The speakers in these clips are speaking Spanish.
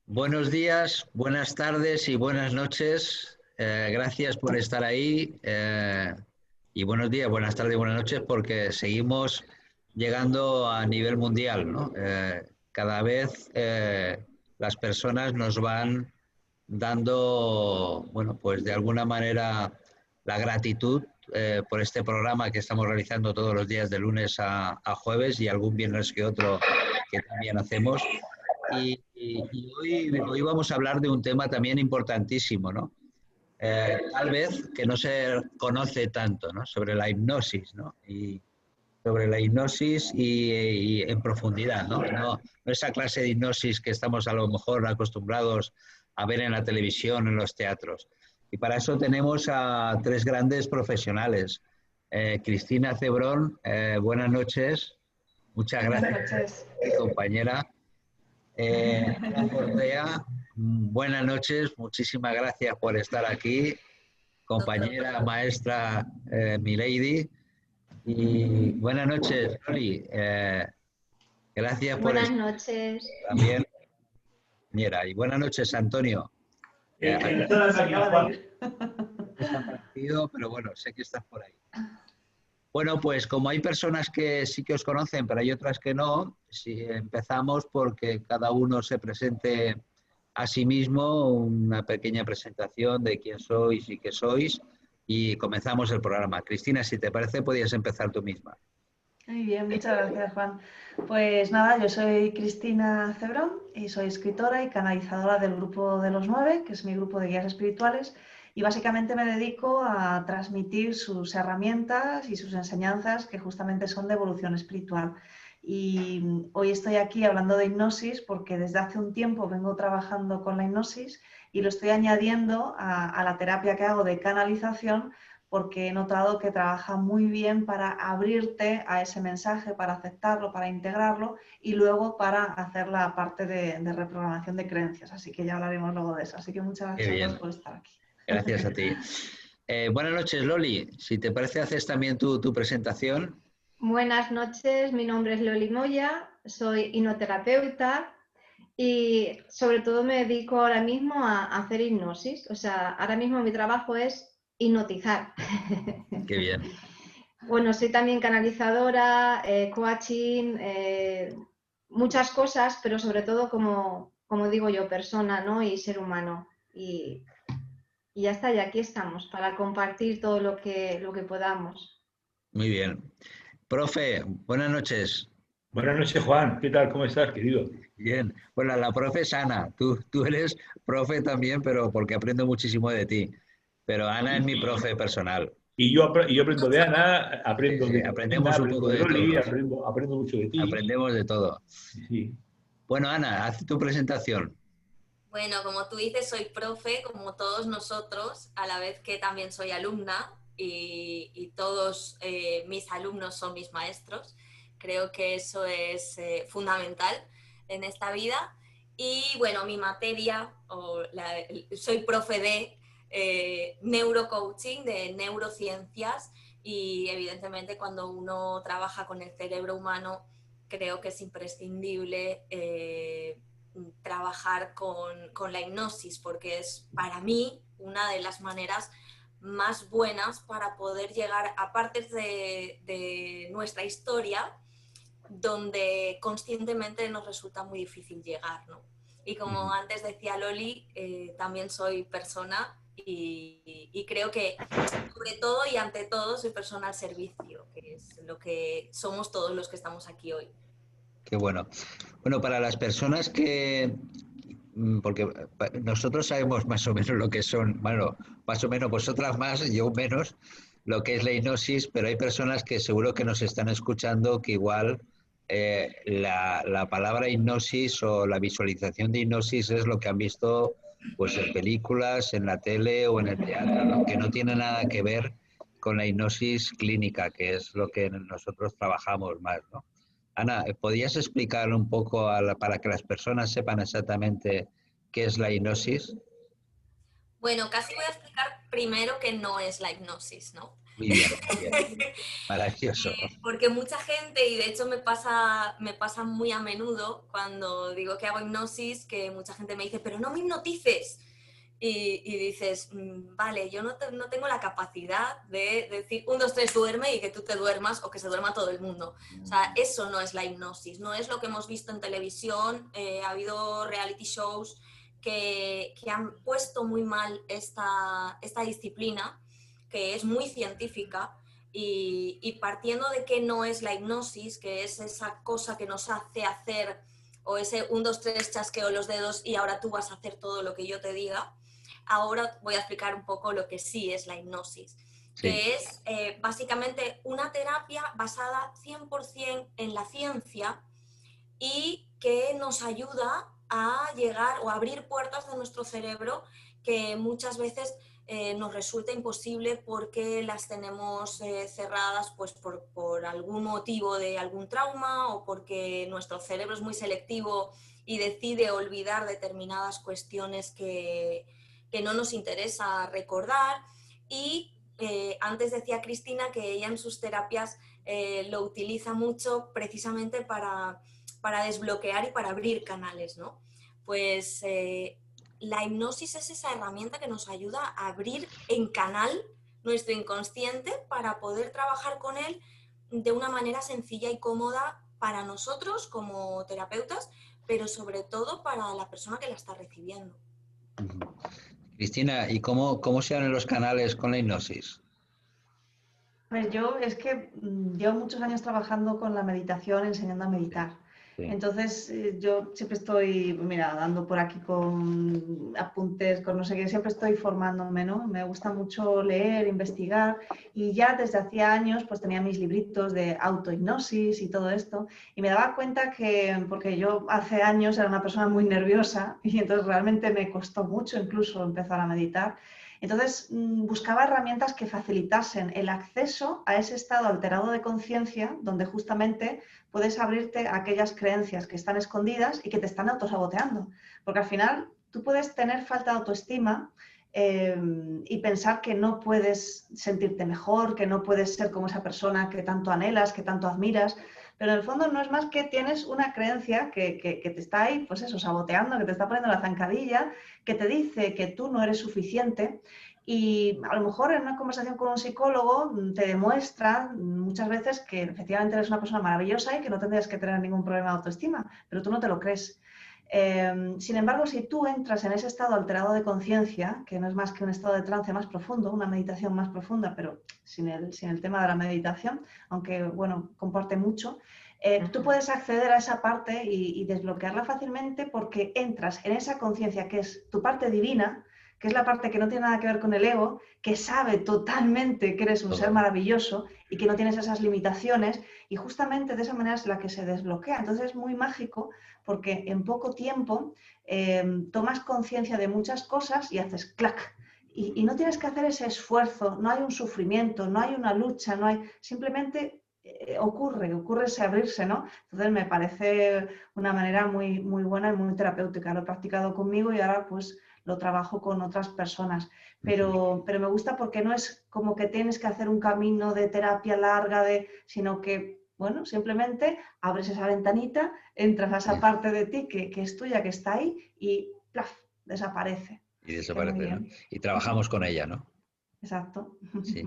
Buenos días, buenas tardes y buenas noches. Gracias por estar ahí. Y buenos días, buenas tardes y buenas noches porque seguimos llegando a nivel mundial, ¿no? Cada vez las personas nos van dando, bueno, pues de alguna manera la gratitud por este programa que estamos realizando todos los días de lunes a jueves y algún viernes que otro que también hacemos. Y hoy vamos a hablar de un tema también importantísimo, ¿no? Tal vez que no se conoce tanto, ¿no? Sobre la hipnosis, ¿no? Y sobre la hipnosis y en profundidad, ¿no? No esa clase de hipnosis que estamos a lo mejor acostumbrados a ver en la televisión, en los teatros. Y para eso tenemos a tres grandes profesionales. Cristina Cebrón, buenas noches. Muchas Buenas gracias, noches. compañera. Ana Cortea, buenas noches, muchísimas gracias por estar aquí, compañera, maestra Milady. Y buenas noches, Loli. Gracias por Buenas estar noches. también, compañera. Y buenas noches, Antonio. Se acaba de ir. Desaparecido, pero bueno, sé que estás por ahí. Bueno, pues como hay personas que sí que os conocen, pero hay otras que no, si empezamos porque cada uno se presente a sí mismo, una pequeña presentación de quién sois y qué sois, y comenzamos el programa. Cristina, si te parece, podías empezar tú misma. Muy bien, muchas gracias, Juan. Pues nada, yo soy Cristina Cebrón y soy escritora y canalizadora del Grupo de los Nueve, que es mi grupo de guías espirituales, y básicamente me dedico a transmitir sus herramientas y sus enseñanzas que justamente son de evolución espiritual. Y hoy estoy aquí hablando de hipnosis porque desde hace un tiempo vengo trabajando con la hipnosis y lo estoy añadiendo a la terapia que hago de canalización, porque he notado que trabaja muy bien para abrirte a ese mensaje, para aceptarlo, para integrarlo y luego para hacer la parte de reprogramación de creencias. Así que ya hablaremos luego de eso. Así que muchas Qué gracias a todos bien, por estar aquí. gracias a ti. Buenas noches, Loli. Si te parece, haces también tu presentación. Buenas noches, mi nombre es Loli Moya, soy hipnoterapeuta y sobre todo me dedico ahora mismo a hacer hipnosis. O sea, ahora mismo mi trabajo es hipnotizar. Qué bien. Bueno, soy también canalizadora, coaching, muchas cosas, pero sobre todo como digo yo, persona, ¿no? Y ser humano. Y ya está, y aquí estamos para compartir todo lo que podamos. Muy bien. Profe, buenas noches. Buenas noches, Juan. ¿Qué tal? ¿Cómo estás, querido? Bien. Bueno, la profe es Ana. Tú eres profe también, pero porque aprendo muchísimo de ti. Pero Ana es mi profe personal. Y yo aprendo de Ana, aprendo de Cristina, Aprendemos un poco aprendo de de Loli, todos. aprendo mucho de ti. Aprendemos de todo. Sí. Bueno, Ana, haz tu presentación. Bueno, como tú dices, soy profe, como todos nosotros, a la vez que también soy alumna y todos mis alumnos son mis maestros. Creo que eso es fundamental en esta vida. Y bueno, mi materia, soy profe de neurocoaching, de neurociencias, y evidentemente cuando uno trabaja con el cerebro humano, creo que es imprescindible trabajar con la hipnosis, porque es para mí una de las maneras más buenas para poder llegar a partes de nuestra historia donde conscientemente nos resulta muy difícil llegar, ¿no? Y como antes decía Loli, también soy persona y creo que sobre todo y ante todo soy persona al servicio, que es lo que somos todos los que estamos aquí hoy. Qué bueno. Bueno, para las personas que, porque nosotros sabemos más o menos lo que son, bueno, más o menos vosotras más, yo menos, lo que es la hipnosis, pero hay personas que seguro que nos están escuchando que igual la palabra hipnosis o la visualización de hipnosis es lo que han visto pues en películas, en la tele o en el teatro, ¿no? Que no tiene nada que ver con la hipnosis clínica, que es lo que nosotros trabajamos más, ¿no? Ana, ¿podrías explicar un poco para que las personas sepan exactamente qué es la hipnosis? Bueno, casi voy a explicar primero qué no es la hipnosis, ¿no? Muy bien, muy bien. Maravilloso. Porque mucha gente, y de hecho me pasa muy a menudo cuando digo que hago hipnosis, que mucha gente me dice, pero no me hipnotices. Y dices, vale, yo no tengo la capacidad de decir 1, 2, 3, duerme y que tú te duermas o que se duerma todo el mundo. O sea, eso no es la hipnosis, no es lo que hemos visto en televisión. Ha habido reality shows que han puesto muy mal esta disciplina, que es muy científica, y partiendo de que no es la hipnosis, que es esa cosa que nos hace hacer, o ese 1, 2, 3, chasqueo los dedos y ahora tú vas a hacer todo lo que yo te diga. Ahora voy a explicar un poco lo que sí es la hipnosis, que es básicamente una terapia basada 100% en la ciencia y que nos ayuda a llegar o a abrir puertas de nuestro cerebro que muchas veces nos resulta imposible porque las tenemos cerradas pues por algún motivo de algún trauma o porque nuestro cerebro es muy selectivo y decide olvidar determinadas cuestiones que no nos interesa recordar. Y antes decía Cristina que ella en sus terapias lo utiliza mucho precisamente para desbloquear y para abrir canales, ¿no? Pues la hipnosis es esa herramienta que nos ayuda a abrir en canal nuestro inconsciente para poder trabajar con él de una manera sencilla y cómoda para nosotros como terapeutas, pero sobre todo para la persona que la está recibiendo. Cristina, ¿y cómo se abren los canales con la hipnosis? Pues yo es que llevo muchos años trabajando con la meditación, enseñando a meditar. Sí. Entonces yo siempre estoy, mira, dando por aquí con apuntes, con no sé qué, siempre estoy formándome, ¿no? Me gusta mucho leer, investigar y ya desde hacía años pues tenía mis libritos de autohipnosis y todo esto y me daba cuenta que, porque yo hace años era una persona muy nerviosa y entonces realmente me costó mucho incluso empezar a meditar. Entonces, buscaba herramientas que facilitasen el acceso a ese estado alterado de conciencia, donde justamente puedes abrirte a aquellas creencias que están escondidas y que te están autosaboteando. Porque al final tú puedes tener falta de autoestima y pensar que no puedes sentirte mejor, que no puedes ser como esa persona que tanto anhelas, que tanto admiras. Pero en el fondo no es más que tienes una creencia que te está ahí, pues eso, saboteando, que te está poniendo la zancadilla, que te dice que tú no eres suficiente y a lo mejor en una conversación con un psicólogo te demuestra muchas veces que efectivamente eres una persona maravillosa y que no tendrías que tener ningún problema de autoestima, pero tú no te lo crees. Sin embargo, si tú entras en ese estado alterado de conciencia, que no es más que un estado de trance más profundo, una meditación más profunda, pero sin el tema de la meditación, aunque, bueno, comporte mucho, tú puedes acceder a esa parte y desbloquearla fácilmente porque entras en esa conciencia que es tu parte divina, que es la parte que no tiene nada que ver con el ego, que sabe totalmente que eres un ser maravilloso y que no tienes esas limitaciones, y justamente de esa manera es la que se desbloquea. Entonces es muy mágico porque en poco tiempo tomas conciencia de muchas cosas y haces clac. Y no tienes que hacer ese esfuerzo, no hay un sufrimiento, no hay una lucha, no hay, simplemente ocurre ese abrirse, ¿no? Entonces me parece una manera muy, muy buena y muy terapéutica. Lo he practicado conmigo y ahora pues lo trabajo con otras personas. Pero me gusta porque no es como que tienes que hacer un camino de terapia larga, sino que, bueno, simplemente abres esa ventanita, entras a esa parte de ti que es tuya, que está ahí y ¡plaf!, desaparece. Y desaparece, ¿no? Y trabajamos con ella, ¿no? Exacto. Sí.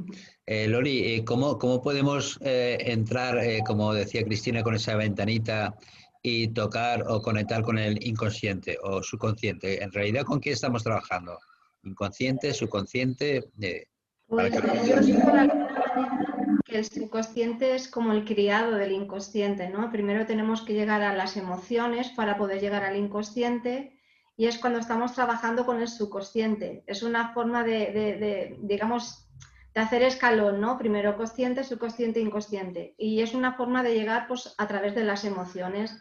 Loli, ¿cómo podemos entrar, como decía Cristina, con esa ventanita y tocar o conectar con el inconsciente o subconsciente? En realidad, ¿con qué estamos trabajando? ¿Inconsciente, subconsciente? Pues yo digo de alguna manera que el subconsciente es como el criado del inconsciente, ¿no? Primero tenemos que llegar a las emociones para poder llegar al inconsciente. Y es cuando estamos trabajando con el subconsciente. Es una forma digamos, de hacer escalón, ¿no? Primero consciente, subconsciente, inconsciente. Y es una forma de llegar pues, a través de las emociones.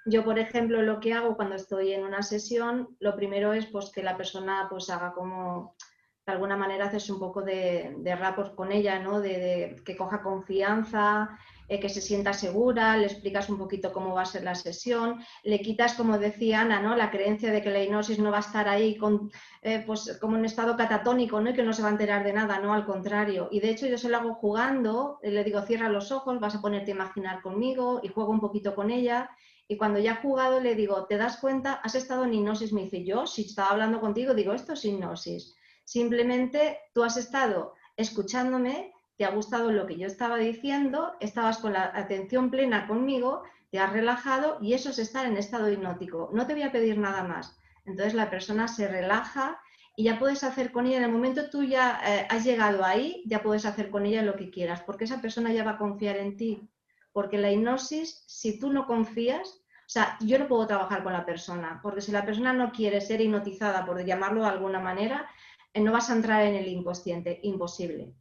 Yo, por ejemplo, lo que hago cuando estoy en una sesión, lo primero es pues, que la persona pues, haga como, de alguna manera, haces un poco de rapport con ella, ¿no? De que coja confianza, que se sienta segura, le explicas un poquito cómo va a ser la sesión, le quitas, como decía Ana, ¿no?, la creencia de que la hipnosis no va a estar ahí pues, como en estado catatónico, ¿no?, y que no se va a enterar de nada, no, al contrario. Y de hecho yo se lo hago jugando, le digo, cierra los ojos, vas a ponerte a imaginar conmigo, y juego un poquito con ella. Y cuando ya ha jugado le digo, ¿te das cuenta? ¿Has estado en hipnosis? Me dice, yo, si estaba hablando contigo, digo, esto es hipnosis. Simplemente tú has estado escuchándome, te ha gustado lo que yo estaba diciendo, estabas con la atención plena conmigo, te has relajado y eso es estar en estado hipnótico. No te voy a pedir nada más. Entonces la persona se relaja y ya puedes hacer con ella, en el momento tú ya has llegado ahí, ya puedes hacer con ella lo que quieras, porque esa persona ya va a confiar en ti. Porque la hipnosis, si tú no confías, o sea, yo no puedo trabajar con la persona, porque si la persona no quiere ser hipnotizada, por llamarlo de alguna manera, no vas a entrar en el inconsciente, imposible.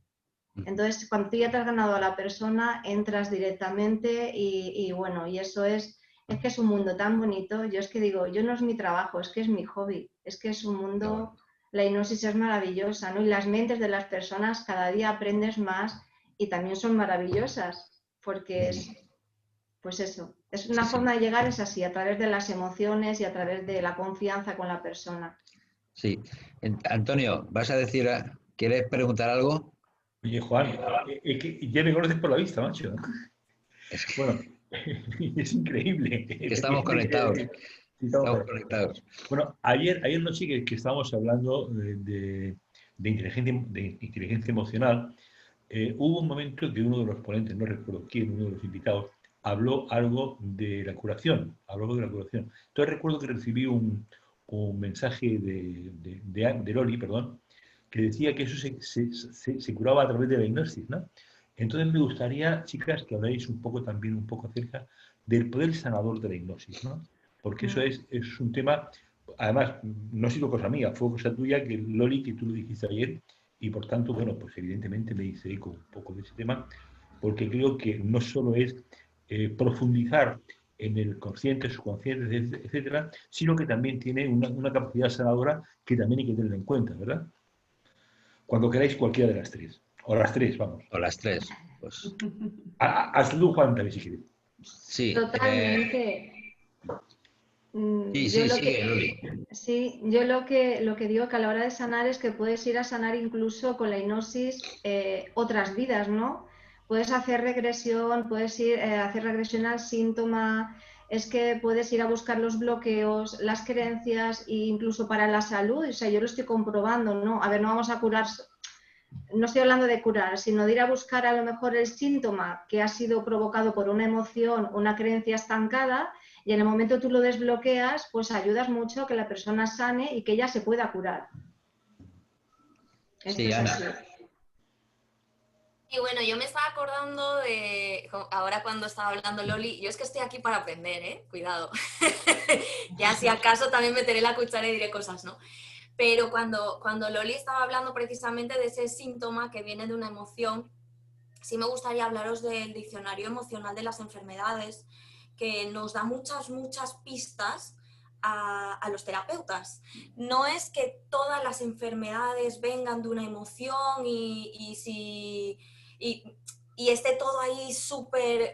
Entonces, cuando tú ya te has ganado a la persona, entras directamente y bueno, y eso es que es un mundo tan bonito. Yo es que digo, yo no es mi trabajo, es que es mi hobby, es que es un mundo, la hipnosis es maravillosa, ¿no? Y las mentes de las personas cada día aprendes más y también son maravillosas. Porque es, pues eso, es una forma de llegar, es así, a través de las emociones y a través de la confianza con la persona. Sí. Antonio, ¿vas a decir, quieres preguntar algo? Oye, Juan, es que ya me conoces por la vista, macho. Bueno, es increíble. Que estamos conectados. Estamos conectados. Bueno, ayer noche que estábamos hablando de inteligencia emocional, hubo un momento que uno de los ponentes, no recuerdo quién, uno de los invitados, habló algo de la curación. Entonces recuerdo que recibí un mensaje de Loli, perdón, que decía que eso se curaba a través de la hipnosis, ¿no? Entonces me gustaría, chicas, que habláis un poco acerca del poder sanador de la hipnosis, ¿no? Porque eso es un tema, además, no ha sido cosa mía, fue cosa tuya, que Loli, que tú lo dijiste ayer, y por tanto, bueno, pues evidentemente me hice eco un poco de ese tema, porque creo que no solo es profundizar en el consciente, subconsciente, etcétera, sino que también tiene una capacidad sanadora que también hay que tener en cuenta, ¿verdad? Cuando queráis, cualquiera de las tres. O las tres, vamos. O las tres. Pues. Hazlo, Juan, también, si quieres. Sí. Totalmente. Sí, sigue, Loli. Sí, yo lo que digo que a la hora de sanar es que puedes ir a sanar incluso con la hipnosis otras vidas, ¿no? Puedes hacer regresión, puedes ir a hacer regresión al síntoma, es que puedes ir a buscar los bloqueos, las creencias e incluso para la salud, o sea, yo lo estoy comprobando, ¿no? A ver, no vamos a curar, no estoy hablando de curar, sino de ir a buscar a lo mejor el síntoma que ha sido provocado por una emoción, una creencia estancada, y en el momento tú lo desbloqueas, pues ayudas mucho a que la persona sane y que ella se pueda curar. Esto sí, es Ana. así. Y bueno, yo me estaba acordando de, ahora cuando estaba hablando Loli, yo es que estoy aquí para aprender, ¿eh? Cuidado. Ya si acaso también meteré la cuchara y diré cosas, ¿no? Pero cuando Loli estaba hablando precisamente de ese síntoma que viene de una emoción, sí me gustaría hablaros del diccionario emocional de las enfermedades, que nos da muchas pistas a los terapeutas. No es que todas las enfermedades vengan de una emoción y esté todo ahí súper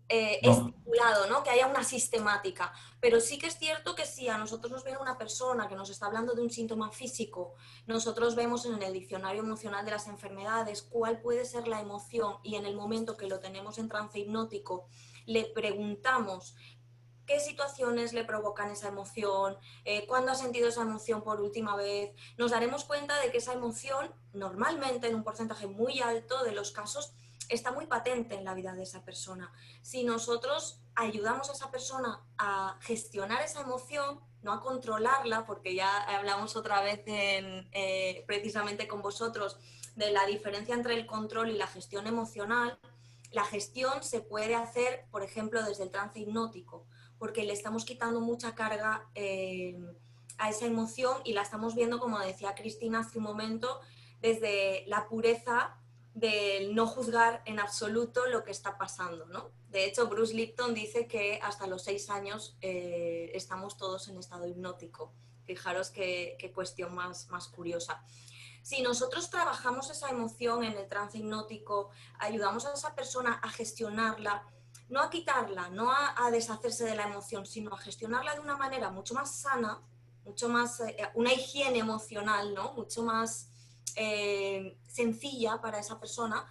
estipulado, ¿no? Que haya una sistemática. Pero sí que es cierto que si a nosotros nos viene una persona que nos está hablando de un síntoma físico, nosotros vemos en el diccionario emocional de las enfermedades cuál puede ser la emoción y en el momento que lo tenemos en trance hipnótico, le preguntamos qué situaciones le provocan esa emoción, cuándo ha sentido esa emoción por última vez, nos daremos cuenta de que esa emoción, normalmente en un porcentaje muy alto de los casos, está muy patente en la vida de esa persona. Si nosotros ayudamos a esa persona a gestionar esa emoción, no a controlarla, porque ya hablamos otra vez precisamente con vosotros de la diferencia entre el control y la gestión emocional, la gestión se puede hacer, por ejemplo, desde el trance hipnótico, porque le estamos quitando mucha carga a esa emoción y la estamos viendo, como decía Cristina hace un momento, desde la pureza del no juzgar en absoluto lo que está pasando, ¿no? De hecho, Bruce Lipton dice que hasta los 6 años estamos todos en estado hipnótico. Fijaros qué cuestión más curiosa. Si nosotros trabajamos esa emoción en el trance hipnótico, ayudamos a esa persona a gestionarla, no a quitarla, no a deshacerse de la emoción, sino a gestionarla de una manera mucho más sana, mucho más, una higiene emocional, ¿no? Mucho más sencilla para esa persona,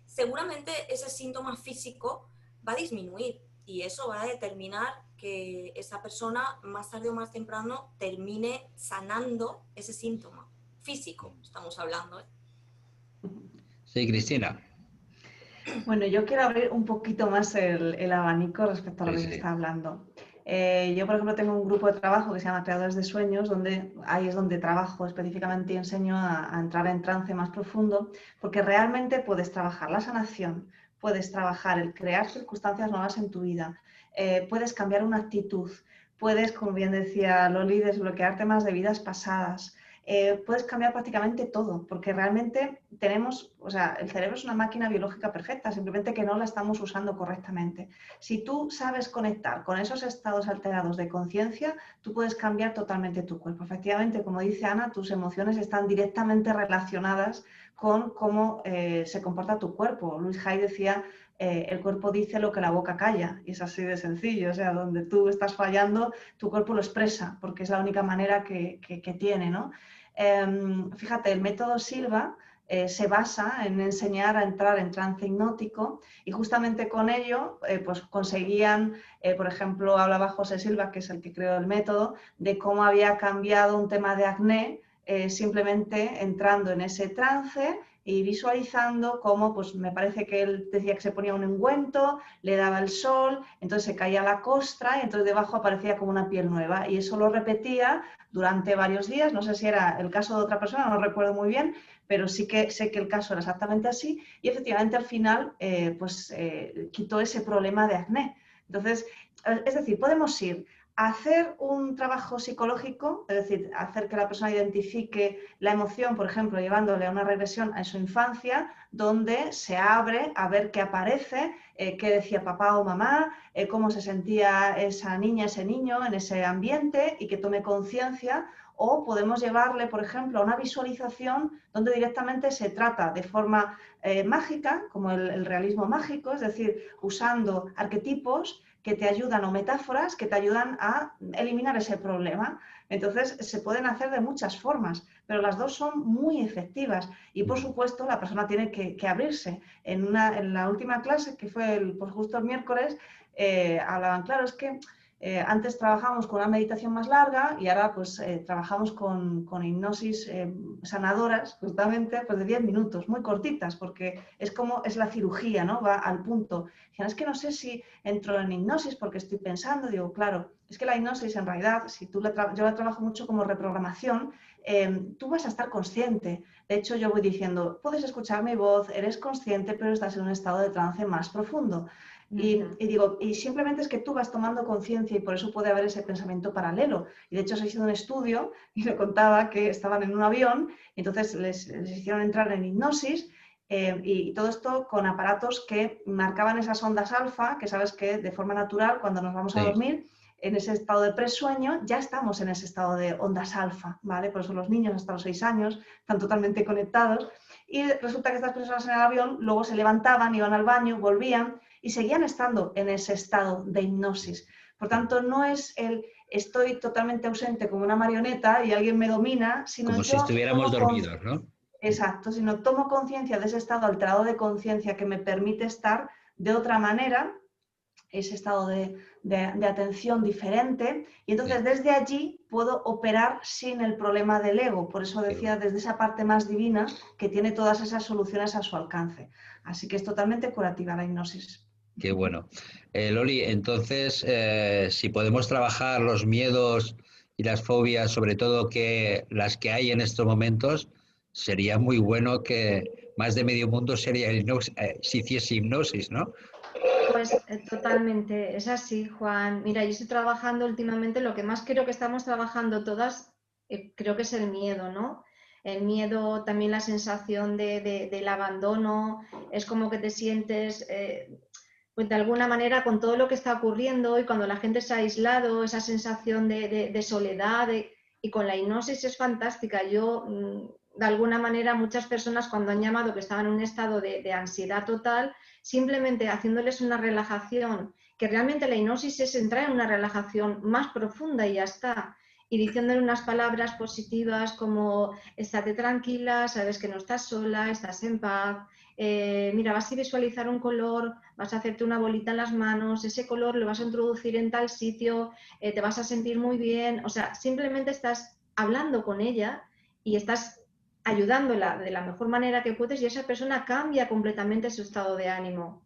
seguramente ese síntoma físico va a disminuir y eso va a determinar que esa persona más tarde o más temprano termine sanando ese síntoma físico, estamos hablando, ¿eh? Sí, Cristina. Bueno, yo quiero abrir un poquito más el abanico respecto a lo Sí, que se sí. está hablando. Yo, por ejemplo, tengo un grupo de trabajo que se llama Creadores de Sueños, donde ahí es donde trabajo específicamente y enseño a entrar en trance más profundo, porque realmente puedes trabajar la sanación, puedes trabajar el crear circunstancias nuevas en tu vida, puedes cambiar una actitud, puedes, como bien decía Loli, desbloquear temas de vidas pasadas. Puedes cambiar prácticamente todo, porque realmente tenemos, o sea, el cerebro es una máquina biológica perfecta, simplemente que no la estamos usando correctamente. Si tú sabes conectar con esos estados alterados de conciencia, tú puedes cambiar totalmente tu cuerpo. Efectivamente, como dice Ana, tus emociones están directamente relacionadas con cómo se comporta tu cuerpo. Luis Hay decía, el cuerpo dice lo que la boca calla, y es así de sencillo, o sea, donde tú estás fallando, tu cuerpo lo expresa, porque es la única manera que tiene, ¿no? Fíjate, el método Silva se basa en enseñar a entrar en trance hipnótico y justamente con ello pues conseguían, por ejemplo, hablaba José Silva, que es el que creó el método, de cómo había cambiado un tema de acné simplemente entrando en ese trance y visualizando cómo, pues me parece que él decía que se ponía un ungüento, le daba el sol, entonces se caía la costra y entonces debajo aparecía como una piel nueva y eso lo repetía durante varios días, no sé si era el caso de otra persona, no recuerdo muy bien, pero sí que sé que el caso era exactamente así y efectivamente al final quitó ese problema de acné. Entonces, es decir, podemos ir a hacer un trabajo psicológico, es decir, hacer que la persona identifique la emoción, por ejemplo, llevándole a una regresión a su infancia, donde se abre a ver qué aparece, qué decía papá o mamá, cómo se sentía esa niña, ese niño en ese ambiente y que tome conciencia. O podemos llevarle, por ejemplo, a una visualización donde directamente se trata de forma mágica, como el realismo mágico, es decir, usando arquetipos que te ayudan o metáforas que te ayudan a eliminar ese problema. Entonces, se pueden hacer de muchas formas, pero las dos son muy efectivas y, por supuesto, la persona tiene que abrirse. En la última clase, que fue pues justo el miércoles, hablaban, claro, es que antes trabajábamos con una meditación más larga y ahora pues trabajamos con hipnosis sanadoras, justamente pues de 10 minutos, muy cortitas, porque es como es la cirugía, ¿no? Va al punto. Dijeron, es que no sé si entro en hipnosis porque estoy pensando, digo, claro, es que la hipnosis en realidad, si tú yo la trabajo mucho como reprogramación, tú vas a estar consciente. De hecho, yo voy diciendo, puedes escuchar mi voz, eres consciente, pero estás en un estado de trance más profundo. Y digo, y simplemente es que tú vas tomando conciencia y por eso puede haber ese pensamiento paralelo. Y de hecho se hizo un estudio y me contaba que estaban en un avión y entonces les hicieron entrar en hipnosis y todo esto con aparatos que marcaban esas ondas alfa, que sabes que de forma natural cuando nos vamos a dormir, en ese estado de presueño, ya estamos en ese estado de ondas alfa, ¿vale? Por eso los niños hasta los 6 años están totalmente conectados. Y resulta que estas personas en el avión luego se levantaban, iban al baño, volvían y seguían estando en ese estado de hipnosis. Por tanto, no es el estoy totalmente ausente como una marioneta y alguien me domina, sino como si estuviéramos dormidos, ¿no? Exacto, sino tomo conciencia de ese estado alterado de conciencia que me permite estar de otra manera, ese estado de atención diferente, y entonces desde allí puedo operar sin el problema del ego. Por eso decía, desde esa parte más divina que tiene todas esas soluciones a su alcance. Así que es totalmente curativa la hipnosis. Qué bueno. Loli, entonces, si podemos trabajar los miedos y las fobias, sobre todo que las que hay en estos momentos, sería muy bueno que más de medio mundo sería si hiciese hipnosis, ¿no? Pues totalmente, es así, Juan. Mira, yo estoy trabajando últimamente, lo que más creo que estamos trabajando todas, creo que es el miedo, ¿no? El miedo, también la sensación del abandono, es como que te sientes, pues de alguna manera, con todo lo que está ocurriendo y cuando la gente se ha aislado, esa sensación de soledad, y con la hipnosis es fantástica. Yo de alguna manera muchas personas cuando han llamado que estaban en un estado de ansiedad total, simplemente haciéndoles una relajación, que realmente la hipnosis es entrar en una relajación más profunda y ya está, y diciéndole unas palabras positivas como estate tranquila, sabes que no estás sola, estás en paz, mira, vas a visualizar un color, vas a hacerte una bolita en las manos, ese color lo vas a introducir en tal sitio, te vas a sentir muy bien, o sea, simplemente estás hablando con ella y estás ayudándola de la mejor manera que puedes y esa persona cambia completamente su estado de ánimo.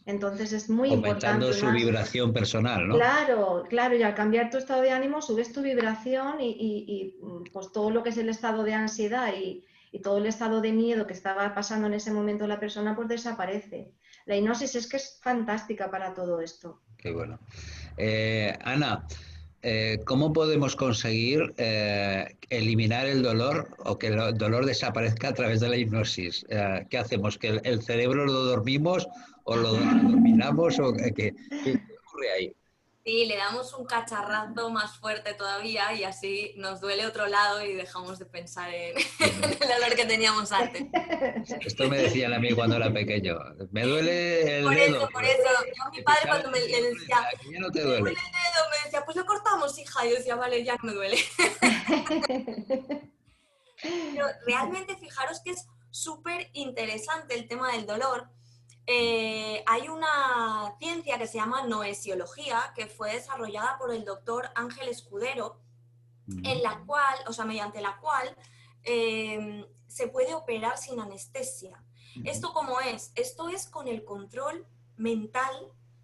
Entonces es muy Aumentando importante su más. vibración personal, ¿no? Claro, claro, y al cambiar tu estado de ánimo subes tu vibración y pues todo lo que es el estado de ansiedad y todo el estado de miedo que estaba pasando en ese momento la persona pues desaparece. La hipnosis es que es fantástica para todo esto. Qué bueno. Ana, ¿cómo podemos conseguir eliminar el dolor o que el dolor desaparezca a través de la hipnosis? ¿Qué hacemos? ¿Que el cerebro lo dormimos o lo adormilamos? ¿O qué ocurre ahí? Sí, le damos un cacharrazo más fuerte todavía y así nos duele otro lado y dejamos de pensar en el dolor que teníamos antes. Esto me decían a mí cuando era pequeño. Me duele el Por dedo. eso, por eso. Yo a mi Te padre pisaba cuando el le dedo, decía, que ya no te me duele duele. el dedo, me decía, pues lo cortamos, hija. Y yo decía, vale, ya no me duele. Pero realmente fijaros que es súper interesante el tema del dolor. Hay una ciencia que se llama noesiología, que fue desarrollada por el doctor Ángel Escudero, en la cual, o sea, mediante la cual se puede operar sin anestesia. ¿Esto cómo es? Esto es con el control mental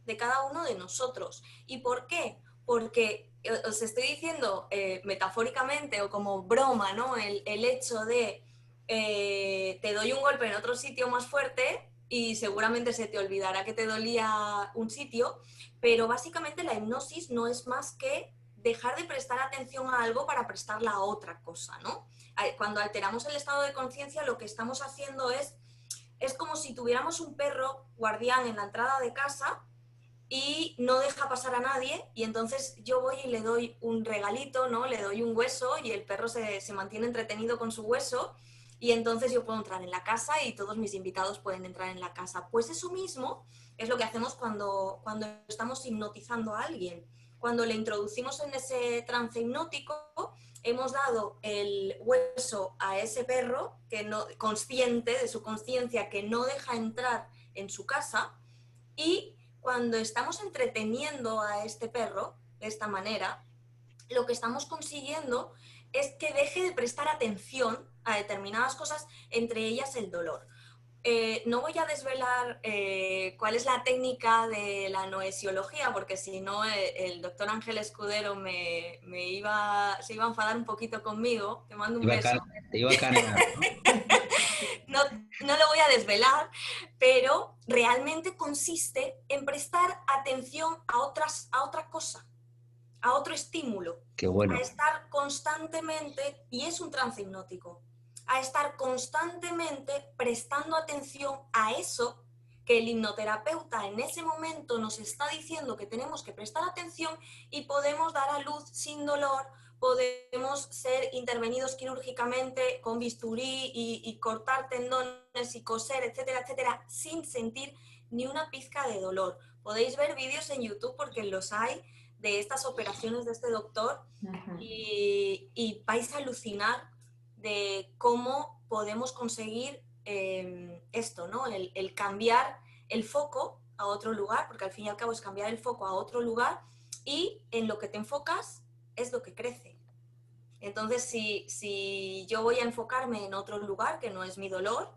de cada uno de nosotros. ¿Y por qué? Porque os estoy diciendo metafóricamente o como broma, ¿no? El hecho de te doy un golpe en otro sitio más fuerte y seguramente se te olvidará que te dolía un sitio, pero básicamente la hipnosis no es más que dejar de prestar atención a algo para prestarla a otra cosa, ¿no? Cuando alteramos el estado de conciencia, lo que estamos haciendo es como si tuviéramos un perro guardián en la entrada de casa y no deja pasar a nadie, y entonces yo voy y le doy un regalito, ¿no? Le doy un hueso y el perro se mantiene entretenido con su hueso, y entonces yo puedo entrar en la casa y todos mis invitados pueden entrar en la casa. Pues eso mismo es lo que hacemos cuando estamos hipnotizando a alguien. Cuando le introducimos en ese trance hipnótico, hemos dado el hueso a ese perro que no, consciente de su conciencia, que no deja entrar en su casa, y cuando estamos entreteniendo a este perro de esta manera, lo que estamos consiguiendo es que deje de prestar atención a determinadas cosas, entre ellas el dolor. No voy a desvelar cuál es la técnica de la noesiología, porque si no el doctor Ángel Escudero se iba a enfadar un poquito conmigo. Te mando un beso. Te iba a canear, ¿no? No, no lo voy a desvelar, pero realmente consiste en prestar atención a otra cosa, a otro estímulo, Qué bueno. a estar constantemente, y es un trance hipnótico, a estar constantemente prestando atención a eso que el hipnoterapeuta en ese momento nos está diciendo que tenemos que prestar atención, y podemos dar a luz sin dolor, podemos ser intervenidos quirúrgicamente con bisturí y cortar tendones y coser, etcétera, etcétera, sin sentir ni una pizca de dolor. Podéis ver vídeos en YouTube, porque los hay, de estas operaciones de este doctor, y vais a alucinar de cómo podemos conseguir esto, ¿no? El cambiar el foco a otro lugar, porque al fin y al cabo es cambiar el foco a otro lugar, y en lo que te enfocas es lo que crece. Entonces, si yo voy a enfocarme en otro lugar que no es mi dolor,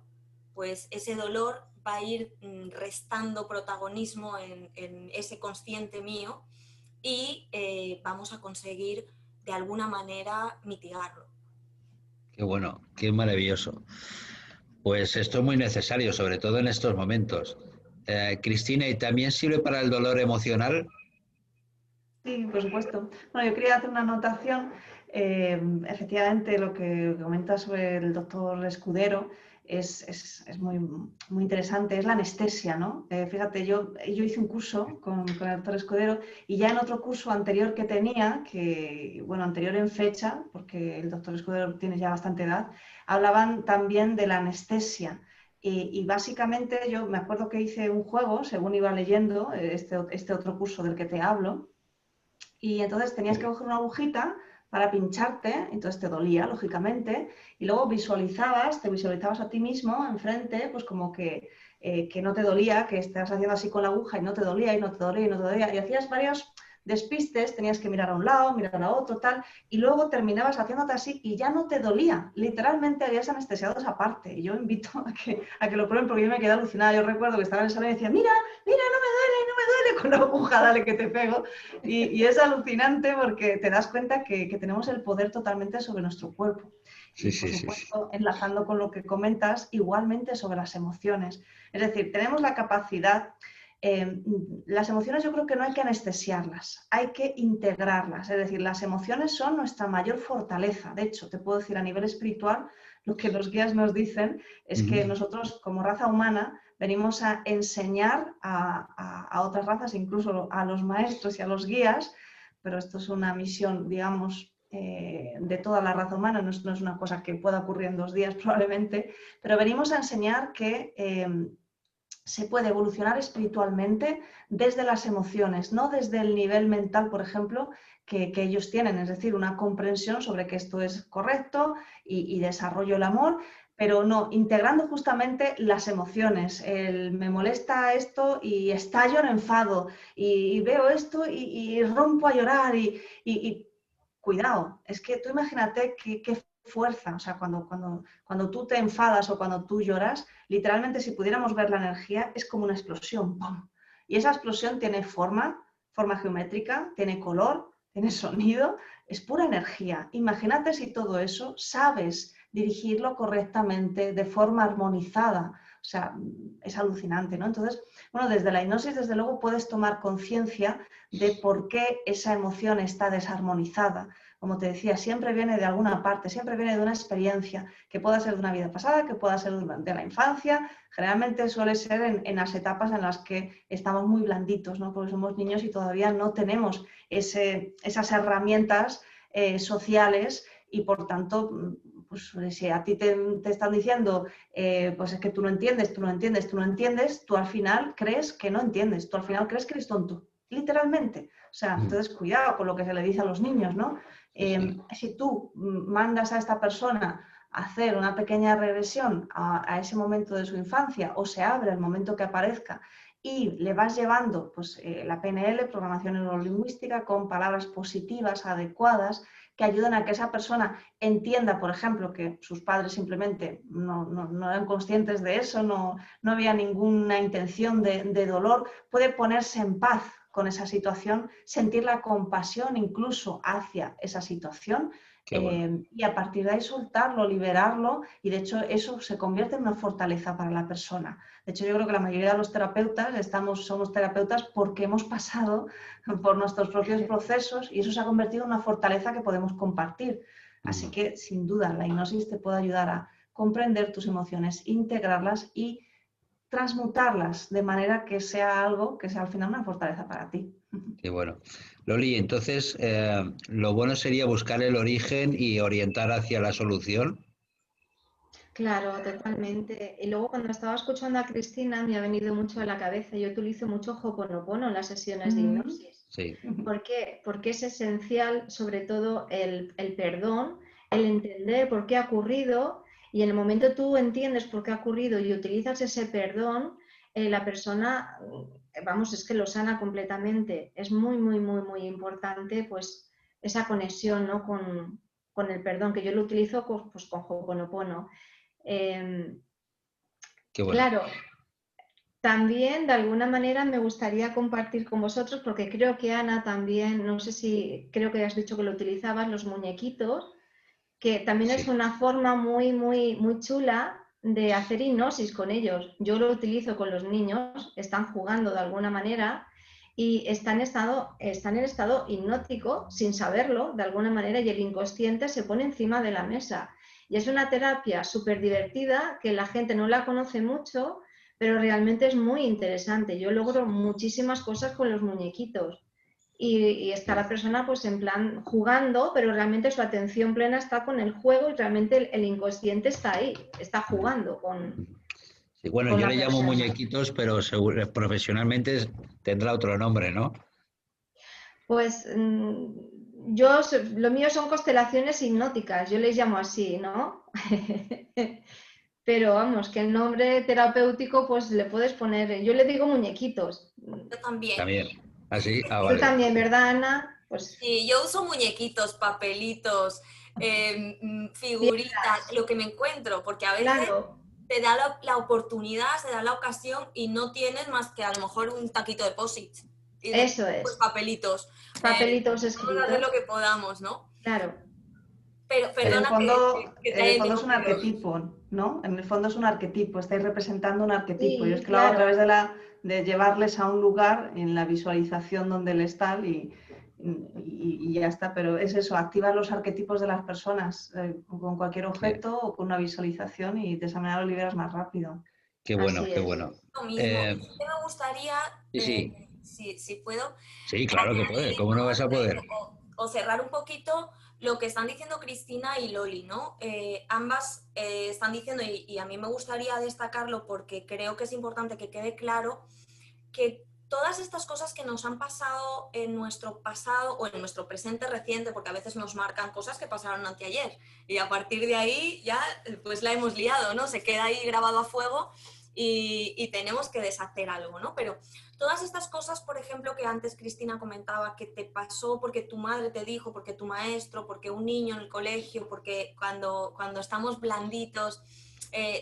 pues ese dolor va a ir restando protagonismo en ese consciente mío, y vamos a conseguir de alguna manera mitigarlo. Qué bueno, qué maravilloso. Pues esto es muy necesario, sobre todo en estos momentos. Cristina, ¿y también sirve para el dolor emocional? Sí, por supuesto. Bueno, yo quería hacer una anotación. Efectivamente, lo que comenta sobre el doctor Escudero, es muy, muy interesante, es la anestesia, ¿no? Fíjate, yo hice un curso con el doctor Escudero y ya en otro curso anterior que tenía, anterior en fecha, porque el doctor Escudero tiene ya bastante edad, hablaban también de la anestesia. Y básicamente yo me acuerdo que hice un juego, según iba leyendo este otro curso del que te hablo, y entonces tenías que coger una agujita para pincharte, entonces te dolía, lógicamente, y luego te visualizabas a ti mismo enfrente, pues como que no te dolía, que estás haciendo así con la aguja y no te dolía, y no te dolía, y no te dolía, y hacías varios despistes, tenías que mirar a un lado, mirar a otro, tal, y luego terminabas haciéndote así y ya no te dolía, literalmente habías anestesiado esa parte, y yo invito a que lo prueben porque yo me quedé alucinada. Yo recuerdo que estaba en el salón y decía, mira, no me duele, con la aguja, dale que te pego, y es alucinante porque te das cuenta que tenemos el poder totalmente sobre nuestro cuerpo. Sí, Y por sí, supuesto, enlazando con lo que comentas, igualmente sobre las emociones. Es decir, tenemos la capacidad, las emociones yo creo que no hay que anestesiarlas, hay que integrarlas. Es decir, las emociones son nuestra mayor fortaleza. De hecho, te puedo decir a nivel espiritual, lo que los guías nos dicen es que nosotros como raza humana venimos a enseñar a otras razas, incluso a los maestros y a los guías, pero esto es una misión, digamos, de toda la raza humana, no es una cosa que pueda ocurrir en 2 días probablemente, pero venimos a enseñar que se puede evolucionar espiritualmente desde las emociones, no desde el nivel mental, por ejemplo, que ellos tienen, es decir, una comprensión sobre que esto es correcto y desarrollo el amor, pero no, integrando justamente las emociones. Me molesta esto y estallo en enfado, y veo esto y rompo a llorar, y cuidado, es que tú imagínate qué fuerza, o sea, cuando tú te enfadas o cuando tú lloras, literalmente si pudiéramos ver la energía es como una explosión, ¡pum! Y esa explosión tiene forma geométrica, tiene color, tiene sonido, es pura energía. Imagínate si todo eso sabes dirigirlo correctamente, de forma armonizada, o sea, es alucinante, ¿no? Entonces, bueno, desde la hipnosis, desde luego, puedes tomar conciencia de por qué esa emoción está desarmonizada. Como te decía, siempre viene de alguna parte, siempre viene de una experiencia, que pueda ser de una vida pasada, que pueda ser de la infancia. Generalmente suele ser en las etapas en las que estamos muy blanditos, ¿no? Porque somos niños y todavía no tenemos esas herramientas sociales, y por tanto, pues si a ti te están diciendo, pues es que tú no entiendes, tú al final crees que no entiendes, tú al final crees que eres tonto, literalmente. O sea, entonces cuidado con lo que se le dice a los niños, ¿no? Si tú mandas a esta persona a hacer una pequeña regresión a ese momento de su infancia, o se abre el momento que aparezca, y le vas llevando pues, la PNL, programación neurolingüística, con palabras positivas, adecuadas, que ayudan a que esa persona entienda, por ejemplo, que sus padres simplemente no eran conscientes de eso, no había ninguna intención de dolor, puede ponerse en paz con esa situación, sentir la compasión incluso hacia esa situación, bueno. y a partir de ahí soltarlo, liberarlo, y de hecho eso se convierte en una fortaleza para la persona. De hecho, yo creo que la mayoría de los terapeutas somos terapeutas porque hemos pasado por nuestros propios procesos, y eso se ha convertido en una fortaleza que podemos compartir. Así que, sin duda, la hipnosis te puede ayudar a comprender tus emociones, integrarlas y transmutarlas de manera que sea algo que sea al final una fortaleza para ti. Qué bueno. Loli, entonces, lo bueno sería buscar el origen y orientar hacia la solución. Claro, totalmente. Y luego cuando estaba escuchando a Cristina me ha venido mucho a la cabeza, yo utilizo mucho Ho'oponopono en las sesiones de hipnosis. Sí. ¿Por qué? Porque es esencial, sobre todo, el perdón, el entender por qué ha ocurrido, y en el momento que tú entiendes por qué ha ocurrido y utilizas ese perdón, la persona, vamos, es que lo sana completamente. Es muy, muy, muy, muy importante pues esa conexión, ¿no? con el perdón, que yo lo utilizo pues, con Ho'oponopono. Qué bueno. Claro, también de alguna manera me gustaría compartir con vosotros, porque creo que Ana también, no sé si, creo que has dicho que lo utilizabas, los muñequitos, que también es una forma muy, muy, muy chula de hacer hipnosis con ellos. Yo lo utilizo con los niños, están jugando de alguna manera y están en estado hipnótico sin saberlo de alguna manera, y el inconsciente se pone encima de la mesa. Y es una terapia súper divertida, que la gente no la conoce mucho, pero realmente es muy interesante. Yo logro muchísimas cosas con los muñequitos. Y está la persona pues en plan jugando, pero realmente su atención plena está con el juego y realmente el inconsciente está ahí, está jugando Sí, bueno, con yo la le llamo persona. muñequitos, pero profesionalmente tendrá otro nombre, ¿no? Pues lo mío son constelaciones hipnóticas, yo les llamo así, ¿no? Pero vamos, que el nombre terapéutico pues le puedes poner, yo le digo muñequitos. Yo también. También. ¿Así? Ah, Tú vale. también, ¿verdad, Ana? Pues Sí, yo uso muñequitos, papelitos, figuritas, lo que me encuentro, porque a veces claro, te da la oportunidad, se da la ocasión y no tienes más que a lo mejor un taquito de POSIT. Y de eso pues es. papelitos. Papelitos Vamos a hacer lo escritos, que podamos, ¿no? claro. Pero En el perdona fondo, que te en el haya fondo es un interrumpido. arquetipo, ¿no? En el fondo es un arquetipo, estáis representando un arquetipo. Yo es Sí, que lo hago a claro. través de llevarles a un lugar en la visualización donde él está y ya está. Pero es eso, activar los arquetipos de las personas con cualquier Sí. objeto o con una visualización y de esa manera lo liberas más rápido. Qué bueno, Así qué es. bueno. Lo mismo. Y sí que me gustaría, Sí, sí. si puedo, Sí, claro que puede. ¿Cómo no vas a poder? o cerrar un poquito lo que están diciendo Cristina y Loli, ¿no? Ambas están diciendo, y a mí me gustaría destacarlo porque creo que es importante que quede claro que todas estas cosas que nos han pasado en nuestro pasado o en nuestro presente reciente, porque a veces nos marcan cosas que pasaron anteayer, y a partir de ahí ya pues la hemos liado, ¿no? Se queda ahí grabado a fuego y tenemos que deshacer algo, ¿no? Pero todas estas cosas, por ejemplo, que antes Cristina comentaba, que te pasó porque tu madre te dijo, porque tu maestro, porque un niño en el colegio, porque cuando estamos blanditos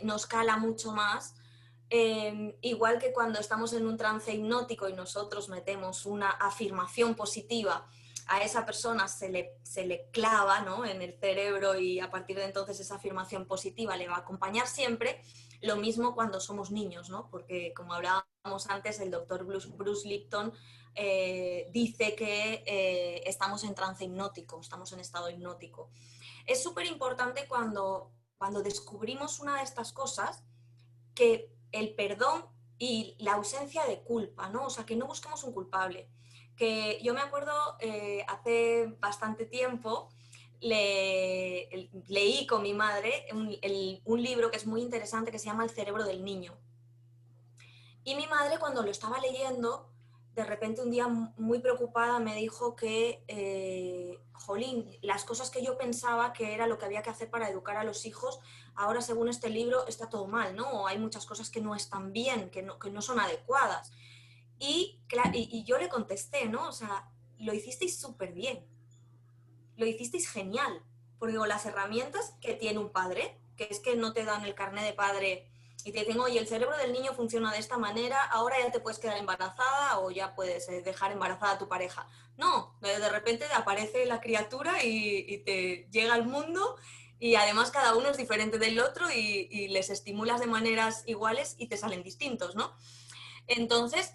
nos cala mucho más. Igual que cuando estamos en un trance hipnótico y nosotros metemos una afirmación positiva, a esa persona se le clava, ¿no?, en el cerebro, y a partir de entonces esa afirmación positiva le va a acompañar siempre. Lo mismo cuando somos niños, ¿no? Porque como hablábamos antes, el doctor Bruce Lipton dice que estamos en trance hipnótico, estamos en estado hipnótico. Es súper importante cuando descubrimos una de estas cosas, que el perdón y la ausencia de culpa, ¿no? O sea, que no busquemos un culpable. Que yo me acuerdo hace bastante tiempo leí con mi madre un libro que es muy interesante, que se llama El cerebro del niño. Y mi madre, cuando lo estaba leyendo, de repente un día muy preocupada me dijo que, jolín, las cosas que yo pensaba que era lo que había que hacer para educar a los hijos, ahora según este libro está todo mal, ¿no? O hay muchas cosas que no están bien, que no son adecuadas. Y yo le contesté, ¿no? O sea, lo hicisteis súper bien, lo hicisteis genial, porque con las herramientas que tiene un padre, que es que no te dan el carné de padre y te dicen, oye, el cerebro del niño funciona de esta manera, ahora ya te puedes quedar embarazada o ya puedes dejar embarazada a tu pareja. No, de repente te aparece la criatura y te llega al mundo, y además cada uno es diferente del otro y les estimulas de maneras iguales y te salen distintos, ¿no? Entonces,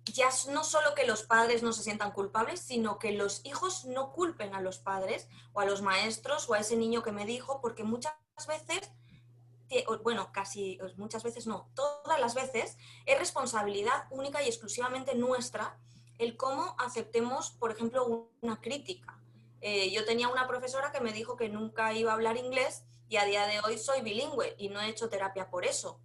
ya no solo que los padres no se sientan culpables, sino que los hijos no culpen a los padres o a los maestros o a ese niño que me dijo, porque muchas veces, bueno, casi muchas veces no, todas las veces es responsabilidad única y exclusivamente nuestra el cómo aceptemos, por ejemplo, una crítica. Yo tenía una profesora que me dijo que nunca iba a hablar inglés y a día de hoy soy bilingüe y no he hecho terapia por eso.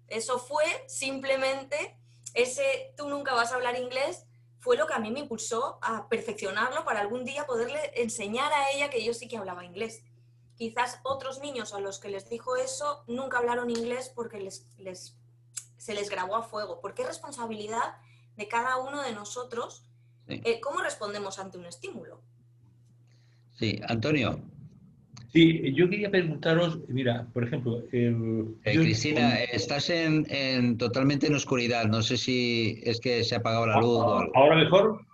Eso fue simplemente ese tú nunca vas a hablar inglés, fue lo que a mí me impulsó a perfeccionarlo para algún día poderle enseñar a ella que yo sí que hablaba inglés. Quizás otros niños a los que les dijo eso nunca hablaron inglés porque se les grabó a fuego, porque es responsabilidad de cada uno de nosotros cómo respondemos ante un estímulo. Sí, Antonio. Sí, yo quería preguntaros, mira, por ejemplo, Cristina, estás totalmente en oscuridad. No sé si es que se ha apagado la luz o algo. ¿Ahora mejor?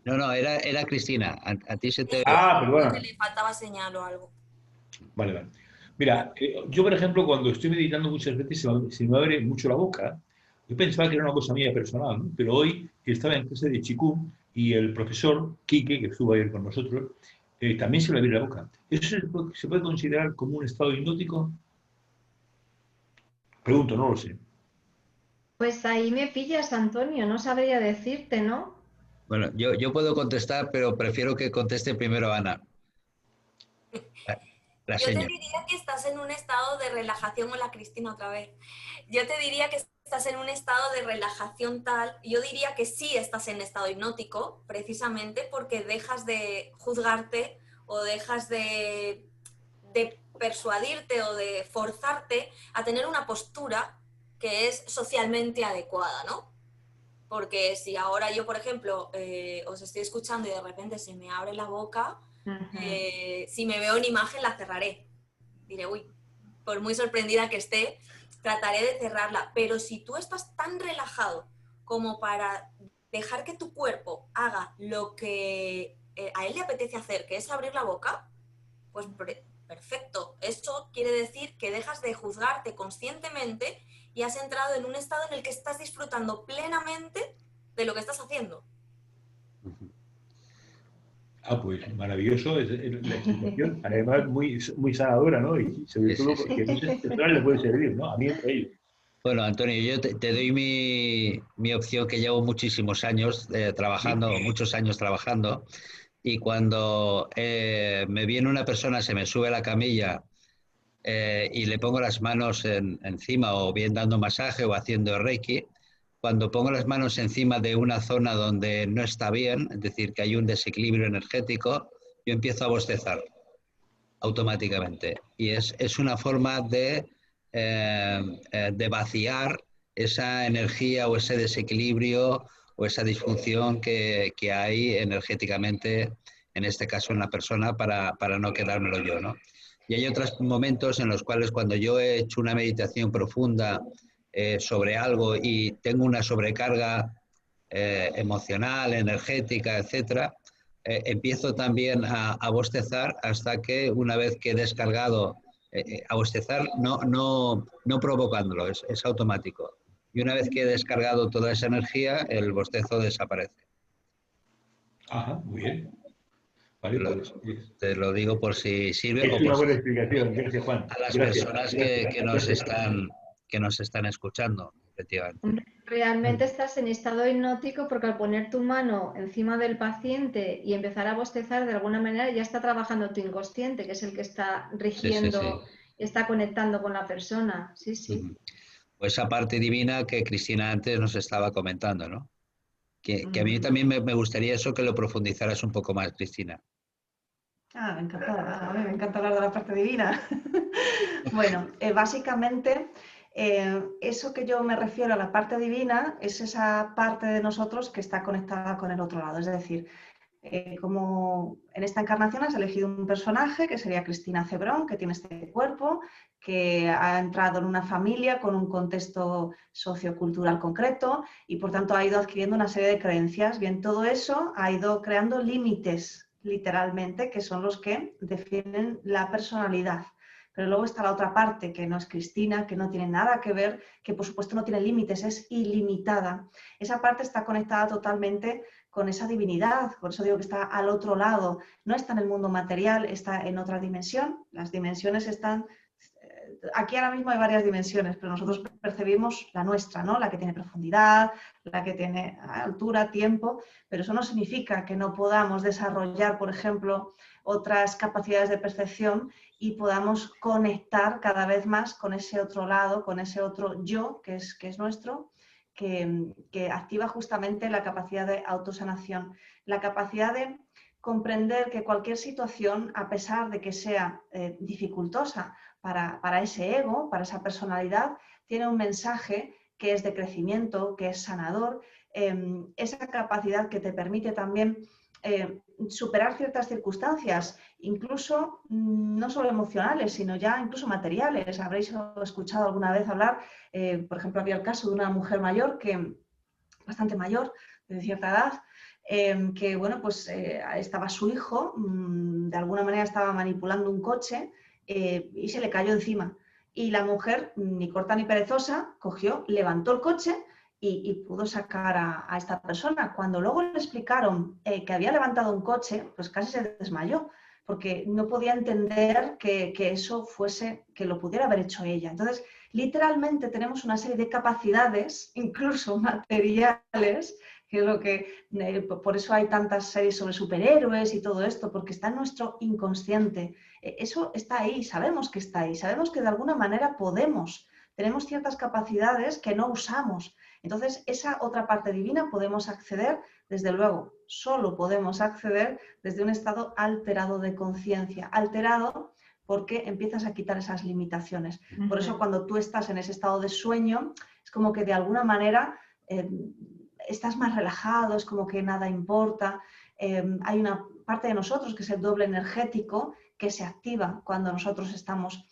No, era Cristina. A ti se te... Perdona. Le faltaba señal o algo. Vale. Mira, yo, por ejemplo, cuando estoy meditando muchas veces se me abre mucho la boca. Yo pensaba que era una cosa mía personal, ¿no? Pero hoy estaba en clase de Qigong y el profesor Quique, que estuvo ayer con nosotros, también se le abre la boca. ¿Eso se puede considerar como un estado hipnótico? Pregunto, no lo sé. Pues ahí me pillas, Antonio, no sabría decirte, ¿no? Bueno, yo puedo contestar, pero prefiero que conteste primero Ana, la Yo te señora. diría que estás en un estado de relajación, hola Cristina otra vez. Yo te diría que estás en un estado de relajación tal, yo diría que sí estás en estado hipnótico, precisamente porque dejas de juzgarte o dejas de persuadirte o de forzarte a tener una postura que es socialmente adecuada, ¿no? Porque si ahora yo, por ejemplo, os estoy escuchando y de repente se me abre la boca, si me veo en imagen la cerraré. Diré, uy, por muy sorprendida que esté, trataré de cerrarla. Pero si tú estás tan relajado como para dejar que tu cuerpo haga lo que a él le apetece hacer, que es abrir la boca, pues perfecto. Eso quiere decir que dejas de juzgarte conscientemente y has entrado en un estado en el que estás disfrutando plenamente de lo que estás haciendo. Pues maravilloso es la explicación, además muy sanadora, ¿no? Y sobre todo porque a muchas personas les puede servir, ¿no? A mí entre ellos. Bueno, Antonio, yo te doy mi opción, que llevo muchísimos años trabajando, muchos años trabajando, y cuando me viene una persona, se me sube a la camilla y le pongo las manos encima, o bien dando masaje o haciendo Reiki, cuando pongo las manos encima de una zona donde no está bien, es decir, que hay un desequilibrio energético, yo empiezo a bostezar automáticamente. Y es una forma de vaciar esa energía o ese desequilibrio o esa disfunción que hay energéticamente, en este caso en la persona, para no quedármelo yo, ¿no? Y hay otros momentos en los cuales, cuando yo he hecho una meditación profunda sobre algo y tengo una sobrecarga emocional, energética, etcétera, empiezo también a bostezar, hasta que, una vez que he descargado, a bostezar no provocándolo, es automático. Y una vez que he descargado toda esa energía, el bostezo desaparece. Ajá, muy bien. Vale, pues Te lo digo por si sirve, es o una por buena explicación. Gracias, Juan. a las Gracias. personas Gracias. que nos están escuchando, efectivamente. Realmente estás en estado hipnótico porque al poner tu mano encima del paciente y empezar a bostezar, de alguna manera ya está trabajando tu inconsciente, que es el que está Sí, sí, sí. rigiendo, está conectando con la persona. Sí, sí. O esa parte divina que Cristina antes nos estaba comentando, ¿no? Que a mí también me gustaría eso, que lo profundizaras un poco más, Cristina. Me encanta, a mí me encanta hablar de la parte divina. Bueno, básicamente, eso que yo me refiero a la parte divina es esa parte de nosotros que está conectada con el otro lado. Es decir, como en esta encarnación has elegido un personaje que sería Cristina Cebrón, que tiene este cuerpo, que ha entrado en una familia con un contexto sociocultural concreto y por tanto ha ido adquiriendo una serie de creencias. Bien, todo eso ha ido creando límites, literalmente, que son los que definen la personalidad. Pero luego está la otra parte, que no es Cristina, que no tiene nada que ver, que por supuesto no tiene límites, es ilimitada. Esa parte está conectada totalmente con esa divinidad, por eso digo que está al otro lado, no está en el mundo material, está en otra dimensión. Las dimensiones están, aquí ahora mismo hay varias dimensiones, pero nosotros percibimos la nuestra, ¿no? La que tiene profundidad, la que tiene altura, tiempo, pero eso no significa que no podamos desarrollar, por ejemplo, otras capacidades de percepción y podamos conectar cada vez más con ese otro lado, con ese otro yo que es nuestro, que activa justamente la capacidad de autosanación, la capacidad de comprender que cualquier situación, a pesar de que sea dificultosa para ese ego, para esa personalidad, tiene un mensaje que es de crecimiento, que es sanador, esa capacidad que te permite también superar ciertas circunstancias, incluso no solo emocionales, sino ya incluso materiales. Habréis escuchado alguna vez hablar, por ejemplo, había el caso de una mujer mayor, bastante mayor, de cierta edad, que bueno, pues estaba su hijo, de alguna manera estaba manipulando un coche y se le cayó encima. Y la mujer, ni corta ni perezosa, cogió, levantó el coche y pudo sacar a esta persona. Cuando luego le explicaron que había levantado un coche, pues casi se desmayó. porque no podía entender que eso fuese, que lo pudiera haber hecho ella. Entonces, literalmente tenemos una serie de capacidades, incluso materiales, que es lo que, por eso hay tantas series sobre superhéroes y todo esto, porque está en nuestro inconsciente. Eso está ahí, sabemos que está ahí, sabemos que de alguna manera tenemos ciertas capacidades que no usamos. Entonces, esa otra parte divina podemos acceder, desde luego, solo podemos acceder desde un estado alterado de conciencia, alterado porque empiezas a quitar esas limitaciones. Por eso cuando tú estás en ese estado de sueño, es como que de alguna manera estás más relajado, es como que nada importa. Hay una parte de nosotros que es el doble energético que se activa cuando nosotros estamos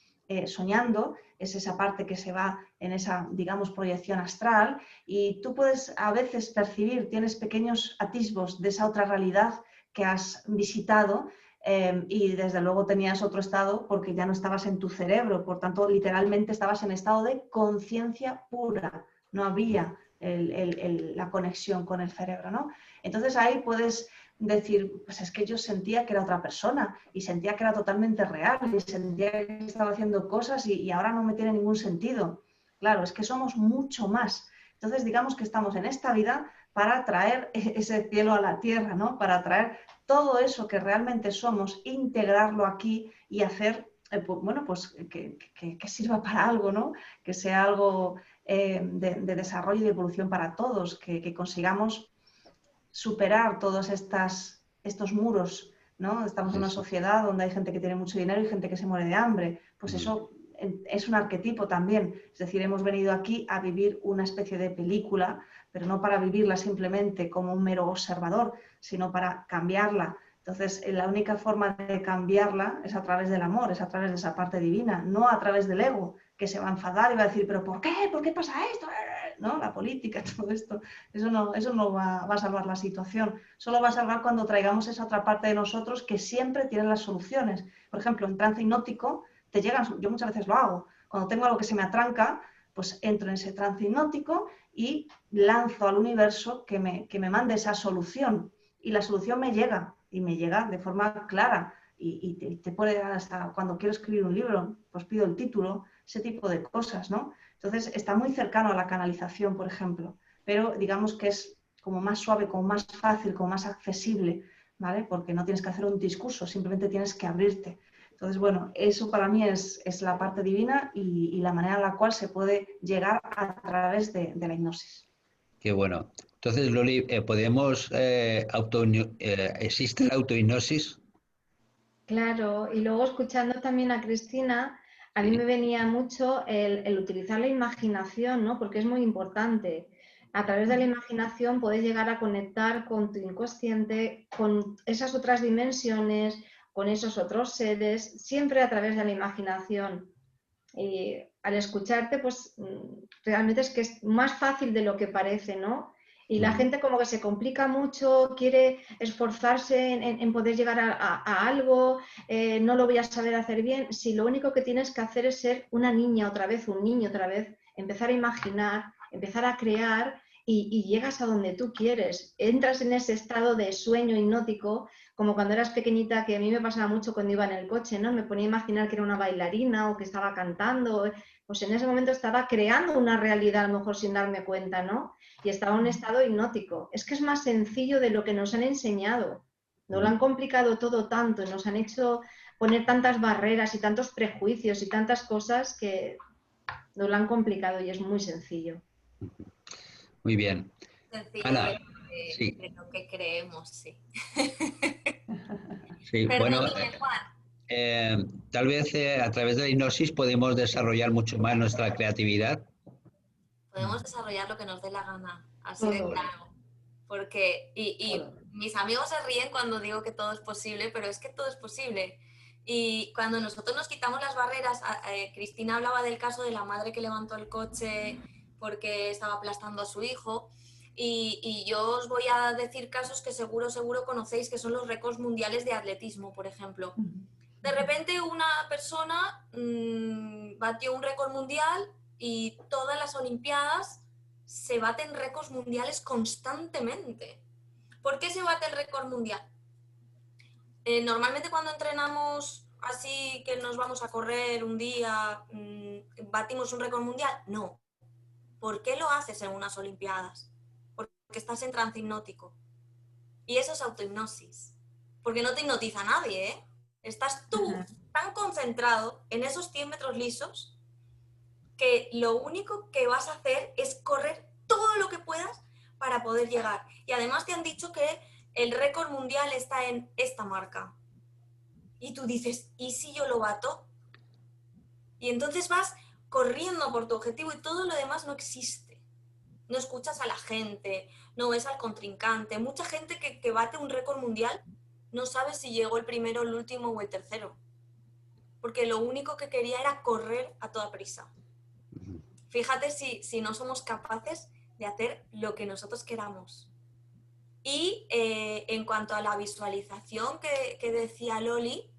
soñando, es esa parte que se va en esa, digamos, proyección astral, y tú puedes a veces percibir, tienes pequeños atisbos de esa otra realidad que has visitado, y desde luego tenías otro estado porque ya no estabas en tu cerebro, por tanto literalmente estabas en estado de conciencia pura, no había la conexión con el cerebro, ¿no? Entonces ahí puedes decir, pues es que yo sentía que era otra persona y sentía que era totalmente real y sentía que estaba haciendo cosas y ahora no me tiene ningún sentido. Claro, es que somos mucho más. Entonces digamos que estamos en esta vida para traer ese cielo a la tierra, ¿no? Para traer todo eso que realmente somos, integrarlo aquí y hacer, bueno, pues que sirva para algo, ¿no? Que sea algo de desarrollo y de evolución para todos, que consigamos superar todos estos muros, ¿no? Estamos en una sociedad donde hay gente que tiene mucho dinero y gente que se muere de hambre. Pues eso es un arquetipo también. Es decir, hemos venido aquí a vivir una especie de película, pero no para vivirla simplemente como un mero observador, sino para cambiarla. Entonces, la única forma de cambiarla es a través del amor, es a través de esa parte divina, no a través del ego, que se va a enfadar y va a decir, ¿pero por qué? ¿Por qué pasa esto? ¿No? La política, todo esto. Eso no va a salvar la situación. Solo va a salvar cuando traigamos esa otra parte de nosotros que siempre tiene las soluciones. Por ejemplo, en trance hipnótico, te llegan, yo muchas veces lo hago, cuando tengo algo que se me atranca, pues entro en ese trance hipnótico y lanzo al universo que me mande esa solución. Y la solución me llega, y me llega de forma clara. Y te puede hasta cuando quiero escribir un libro, pues pido el título, ese tipo de cosas, ¿no? Entonces está muy cercano a la canalización, por ejemplo, pero digamos que es como más suave, como más fácil, como más accesible, ¿vale? Porque no tienes que hacer un discurso, simplemente tienes que abrirte. Entonces, bueno, eso para mí es la parte divina y la manera en la cual se puede llegar a través de la hipnosis. Qué bueno. Entonces, Loli, ¿podemos existe la autohipnosis? Claro, y luego escuchando también a Cristina, a mí me venía mucho el utilizar la imaginación, ¿no? Porque es muy importante. A través de la imaginación puedes llegar a conectar con tu inconsciente, con esas otras dimensiones, con esos otros seres, siempre a través de la imaginación. Y al escucharte, pues realmente es que es más fácil de lo que parece, ¿no? Y la gente como que se complica mucho, quiere esforzarse en poder llegar a algo, no lo voy a saber hacer bien, si lo único que tienes que hacer es ser una niña otra vez, un niño otra vez, empezar a imaginar, empezar a crear y llegas a donde tú quieres. Entras en ese estado de sueño hipnótico, como cuando eras pequeñita, que a mí me pasaba mucho cuando iba en el coche, ¿no? Me ponía a imaginar que era una bailarina o que estaba cantando, pues en ese momento estaba creando una realidad, a lo mejor sin darme cuenta, ¿no? Y estaba en un estado hipnótico. Es que es más sencillo de lo que nos han enseñado. Nos lo han complicado todo tanto, nos han hecho poner tantas barreras y tantos prejuicios y tantas cosas que nos lo han complicado y es muy sencillo. Muy bien. Sencillo Ana, sí. de lo que creemos, sí. Sí, Perdón, bueno, dime, Juan. tal vez a través de la hipnosis podemos desarrollar mucho más nuestra creatividad. Podemos desarrollar lo que nos dé la gana, así de Todo. claro. Porque, y Todo. mis amigos se ríen cuando digo que todo es posible, pero es que todo es posible. Y cuando nosotros nos quitamos las barreras, Cristina hablaba del caso de la madre que levantó el coche porque estaba aplastando a su hijo. Y yo os voy a decir casos que seguro conocéis, que son los récords mundiales de atletismo, por ejemplo. De repente una persona batió un récord mundial y todas las Olimpiadas se baten récords mundiales constantemente. ¿Por qué se bate el récord mundial? Normalmente cuando entrenamos así que nos vamos a correr un día, batimos un récord mundial, no. ¿Por qué lo haces en unas Olimpiadas? Porque estás en trance hipnótico. Y eso es autohipnosis. Porque no te hipnotiza nadie, ¿eh? Estás tú tan concentrado en esos 100 metros lisos que lo único que vas a hacer es correr todo lo que puedas para poder llegar. Y además te han dicho que el récord mundial está en esta marca. Y tú dices, ¿y si yo lo bato? Y entonces vas corriendo por tu objetivo y todo lo demás no existe. No escuchas a la gente, no ves al contrincante. Mucha gente que bate un récord mundial no sabe si llegó el primero, el último o el tercero. Porque lo único que quería era correr a toda prisa. Fíjate si no somos capaces de hacer lo que nosotros queramos. Y en cuanto a la visualización que decía Loli,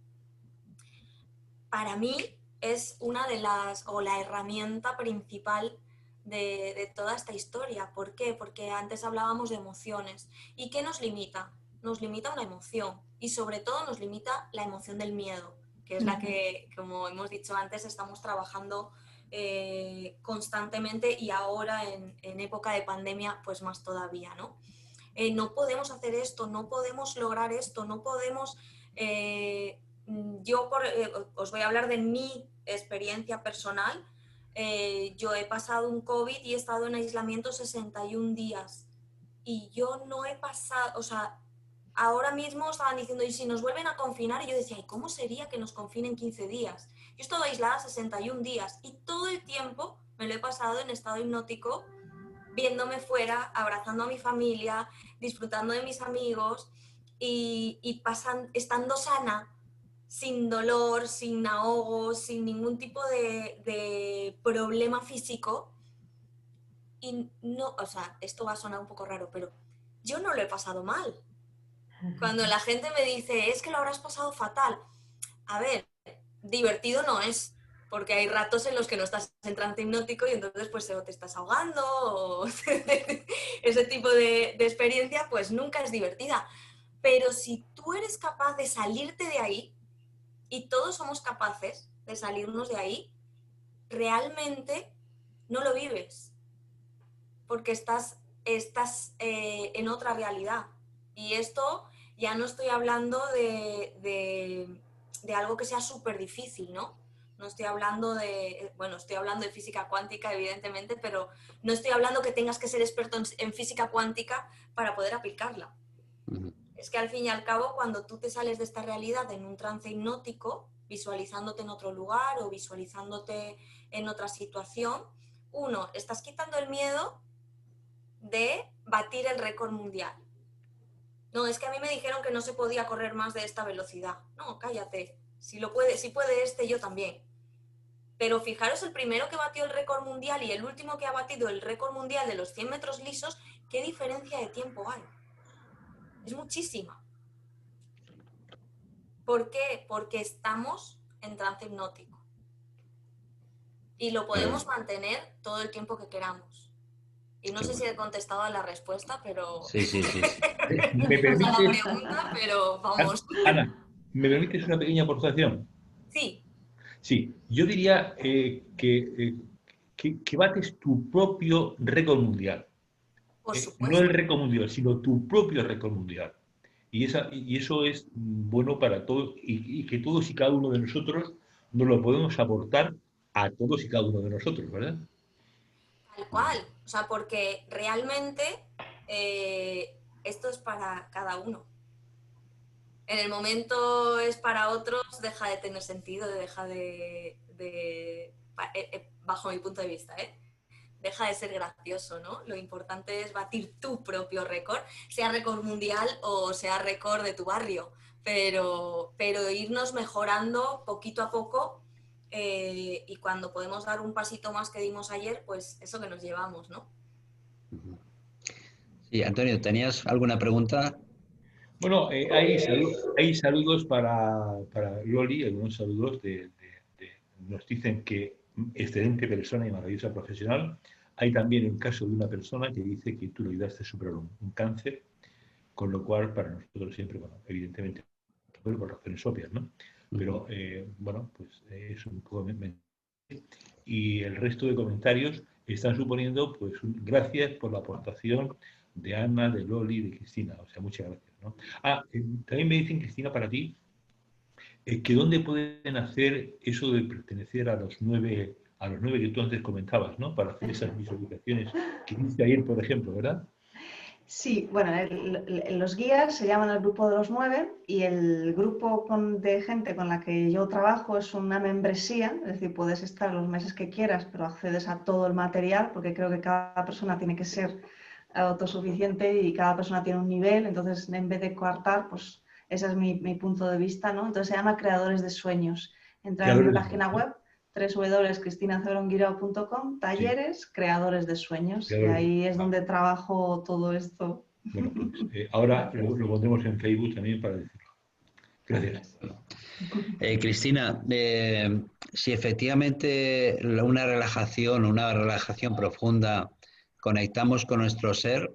para mí es una de las, o la herramienta principal de toda esta historia. ¿Por qué? Porque antes hablábamos de emociones. ¿Y qué nos limita? Nos limita una emoción y sobre todo nos limita la emoción del miedo, que es la que, como hemos dicho antes, estamos trabajando constantemente y ahora en época de pandemia pues más todavía, ¿no? No podemos hacer esto, no podemos lograr esto, no podemos... os voy a hablar de mi experiencia personal. Yo he pasado un COVID y he estado en aislamiento 61 días y yo no he pasado, o sea, ahora mismo estaban diciendo, ¿y si nos vuelven a confinar? Y yo decía, ¿y cómo sería que nos confinen 15 días? Yo he estado aislada 61 días y todo el tiempo me lo he pasado en estado hipnótico, viéndome fuera, abrazando a mi familia, disfrutando de mis amigos y estando sana, sin dolor, sin ahogo, sin ningún tipo de problema físico. Y no, o sea, esto va a sonar un poco raro, pero yo no lo he pasado mal. Cuando la gente me dice, es que lo habrás pasado fatal. A ver, divertido no es, porque hay ratos en los que no estás en trance hipnótico y entonces pues o te estás ahogando o ese tipo de experiencia pues nunca es divertida. Pero si tú eres capaz de salirte de ahí, y todos somos capaces de salirnos de ahí, realmente no lo vives, porque estás en otra realidad. Y esto ya no estoy hablando de algo que sea súper difícil, ¿no? No estoy hablando bueno, estoy hablando de física cuántica, evidentemente, pero no estoy hablando que tengas que ser experto en física cuántica para poder aplicarla. Es que al fin y al cabo, cuando tú te sales de esta realidad en un trance hipnótico, visualizándote en otro lugar o visualizándote en otra situación, uno, estás quitando el miedo de batir el récord mundial. No, es que a mí me dijeron que no se podía correr más de esta velocidad. No, cállate. Si puede este, yo también. Pero fijaros, el primero que batió el récord mundial y el último que ha batido el récord mundial de los 100 metros lisos, ¿qué diferencia de tiempo hay? Es muchísima. ¿Por qué? Porque estamos en trance hipnótico. Y lo podemos mantener todo el tiempo que queramos. Y no sé si he contestado a la respuesta, pero... Sí, sí, sí. ¿Me permites, a la pregunta, pero vamos. Ana, ¿me permites una pequeña aportación? Sí. Sí, yo diría que bates tu propio récord mundial. Por No supuesto. el récord mundial, sino tu propio récord mundial. Y eso es bueno para todos y que todos y cada uno de nosotros nos lo podemos aportar a todos y cada uno de nosotros, ¿verdad? Tal cual. O sea, porque realmente esto es para cada uno. En el momento es para otros, deja de tener sentido, bajo mi punto de vista, deja de ser gracioso, ¿no? Lo importante es batir tu propio récord, sea récord mundial o sea récord de tu barrio, pero irnos mejorando poquito a poco y cuando podemos dar un pasito más que dimos ayer, pues eso que nos llevamos, ¿no? Sí, Antonio, ¿tenías alguna pregunta? Bueno, hay saludos para Loli, algunos saludos nos dicen que excelente persona y maravillosa profesional. Hay también un caso de una persona que dice que tú le ayudaste a superar un cáncer, con lo cual para nosotros siempre, bueno, evidentemente por razones obvias, ¿no? Pero, bueno, pues es un poco... Y el resto de comentarios están suponiendo, pues, gracias por la aportación de Ana, de Loli, de Cristina. O sea, muchas gracias, ¿no? También me dicen, Cristina, para ti, que dónde pueden hacer eso de pertenecer a los 9 que tú antes comentabas, ¿no? Para hacer esas visualizaciones que hiciste ayer, por ejemplo, ¿verdad? Sí, bueno, los guías se llaman el grupo de los 9 y el grupo de gente con la que yo trabajo es una membresía, es decir, puedes estar los meses que quieras, pero accedes a todo el material porque creo que cada persona tiene que ser autosuficiente y cada persona tiene un nivel, entonces en vez de coartar, pues ese es mi punto de vista, ¿no? Entonces se llama Creadores de Sueños. Entra en mi página web www.cristinacebronguirao.com, talleres, creadores de sueños, y ahí es donde trabajo todo esto. Bueno, pues ahora lo pondremos en Facebook también para decirlo. Gracias. Cristina, si efectivamente una relajación profunda, conectamos con nuestro ser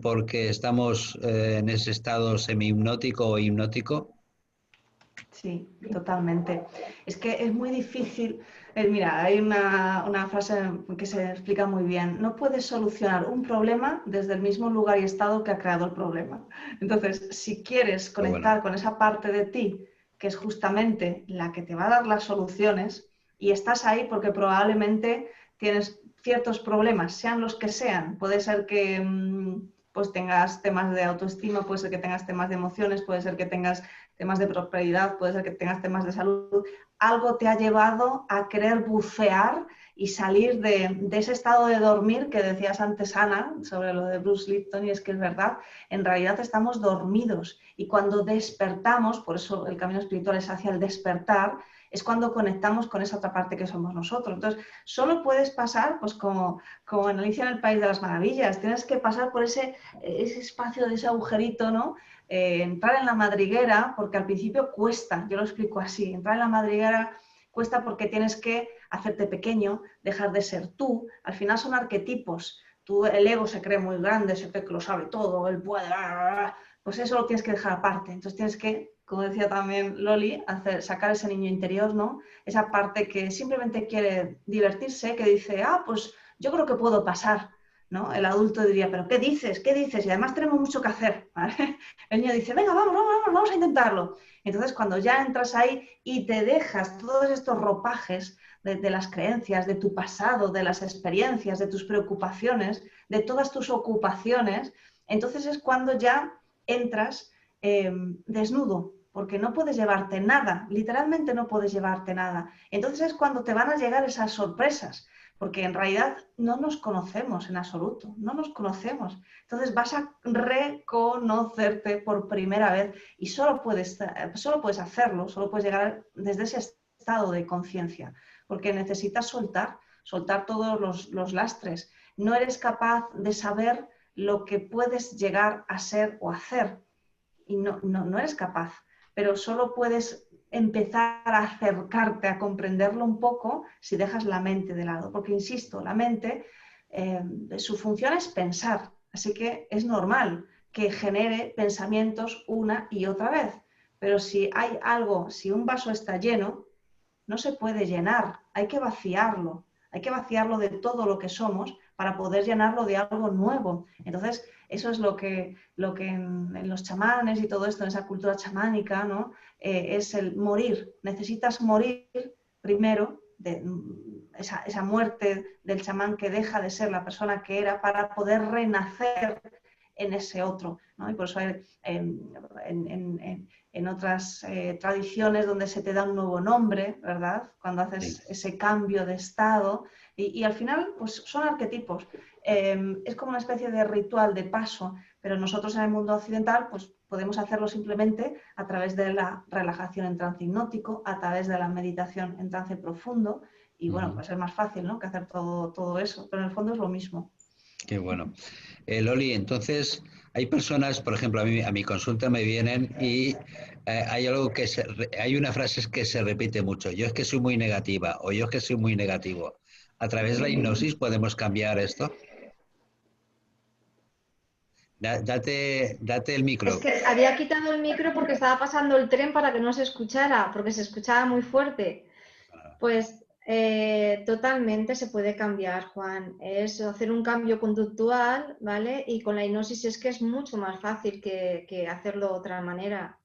porque estamos en ese estado semi-hipnótico o hipnótico. Sí, totalmente. Es que es muy difícil. Mira, hay una frase que se explica muy bien. No puedes solucionar un problema desde el mismo lugar y estado que ha creado el problema. Entonces, si quieres conectar con esa parte de ti, que es justamente la que te va a dar las soluciones, y estás ahí porque probablemente tienes ciertos problemas, sean los que sean. Puede ser que pues tengas temas de autoestima, puede ser que tengas temas de emociones, puede ser que tengas temas de prosperidad, puede ser que tengas temas de salud. Algo te ha llevado a querer bucear y salir de ese estado de dormir que decías antes, Ana, sobre lo de Bruce Lipton, y es que es verdad, en realidad estamos dormidos y cuando despertamos, por eso el camino espiritual es hacia el despertar, es cuando conectamos con esa otra parte que somos nosotros. Entonces, solo puedes pasar, pues como en Alicia en el País de las Maravillas, tienes que pasar por ese espacio de ese agujerito, ¿no? Entrar en la madriguera, porque al principio cuesta, yo lo explico así, entrar en la madriguera cuesta porque tienes que hacerte pequeño, dejar de ser tú, al final son arquetipos, el ego se cree muy grande, se cree que lo sabe todo, él puede, pues eso lo tienes que dejar aparte, entonces tienes que, como decía también Loli, sacar ese niño interior, ¿no? Esa parte que simplemente quiere divertirse, que dice, pues yo creo que puedo pasar, ¿no? El adulto diría, ¿pero qué dices? ¿Qué dices? Y además tenemos mucho que hacer, ¿vale? El niño dice, venga, vamos a intentarlo. Entonces, cuando ya entras ahí y te dejas todos estos ropajes de las creencias, de tu pasado, de las experiencias, de tus preocupaciones, de todas tus ocupaciones, entonces es cuando ya entras desnudo, porque no puedes llevarte nada, literalmente no puedes llevarte nada. Entonces es cuando te van a llegar esas sorpresas, porque en realidad no nos conocemos en absoluto, no nos conocemos. Entonces vas a reconocerte por primera vez y solo puedes hacerlo, solo puedes llegar desde ese estado de conciencia, porque necesitas soltar todos los lastres. No eres capaz de saber lo que puedes llegar a ser o hacer y no eres capaz, pero solo puedes empezar a acercarte a comprenderlo un poco si dejas la mente de lado, porque insisto, la mente, su función es pensar, así que es normal que genere pensamientos una y otra vez, pero si hay algo, si un vaso está lleno, no se puede llenar, hay que vaciarlo de todo lo que somos para poder llenarlo de algo nuevo. Entonces, eso es lo que en los chamanes y todo esto, en esa cultura chamánica, ¿no? Es el morir. Necesitas morir primero, de esa muerte del chamán que deja de ser la persona que era para poder renacer en ese otro, ¿no? Y por eso hay, en otras tradiciones donde se te da un nuevo nombre, ¿verdad? Cuando haces ese cambio de estado y al final pues son arquetipos. Es como una especie de ritual de paso, pero nosotros en el mundo occidental pues podemos hacerlo simplemente a través de la relajación en trance hipnótico, a través de la meditación en trance profundo y bueno, pues es más fácil, ¿no? Que hacer todo eso, pero en el fondo es lo mismo. Qué bueno. Loli, entonces hay personas, por ejemplo, a mi consulta me vienen y hay algo hay una frase que se repite mucho. Yo es que soy muy negativa o yo es que soy muy negativo. ¿A través de la hipnosis podemos cambiar esto? Date el micro. Es que había quitado el micro porque estaba pasando el tren para que no se escuchara, porque se escuchaba muy fuerte. Pues totalmente se puede cambiar, Juan. Es hacer un cambio conductual, ¿vale? Y con la hipnosis es que es mucho más fácil que hacerlo de otra manera.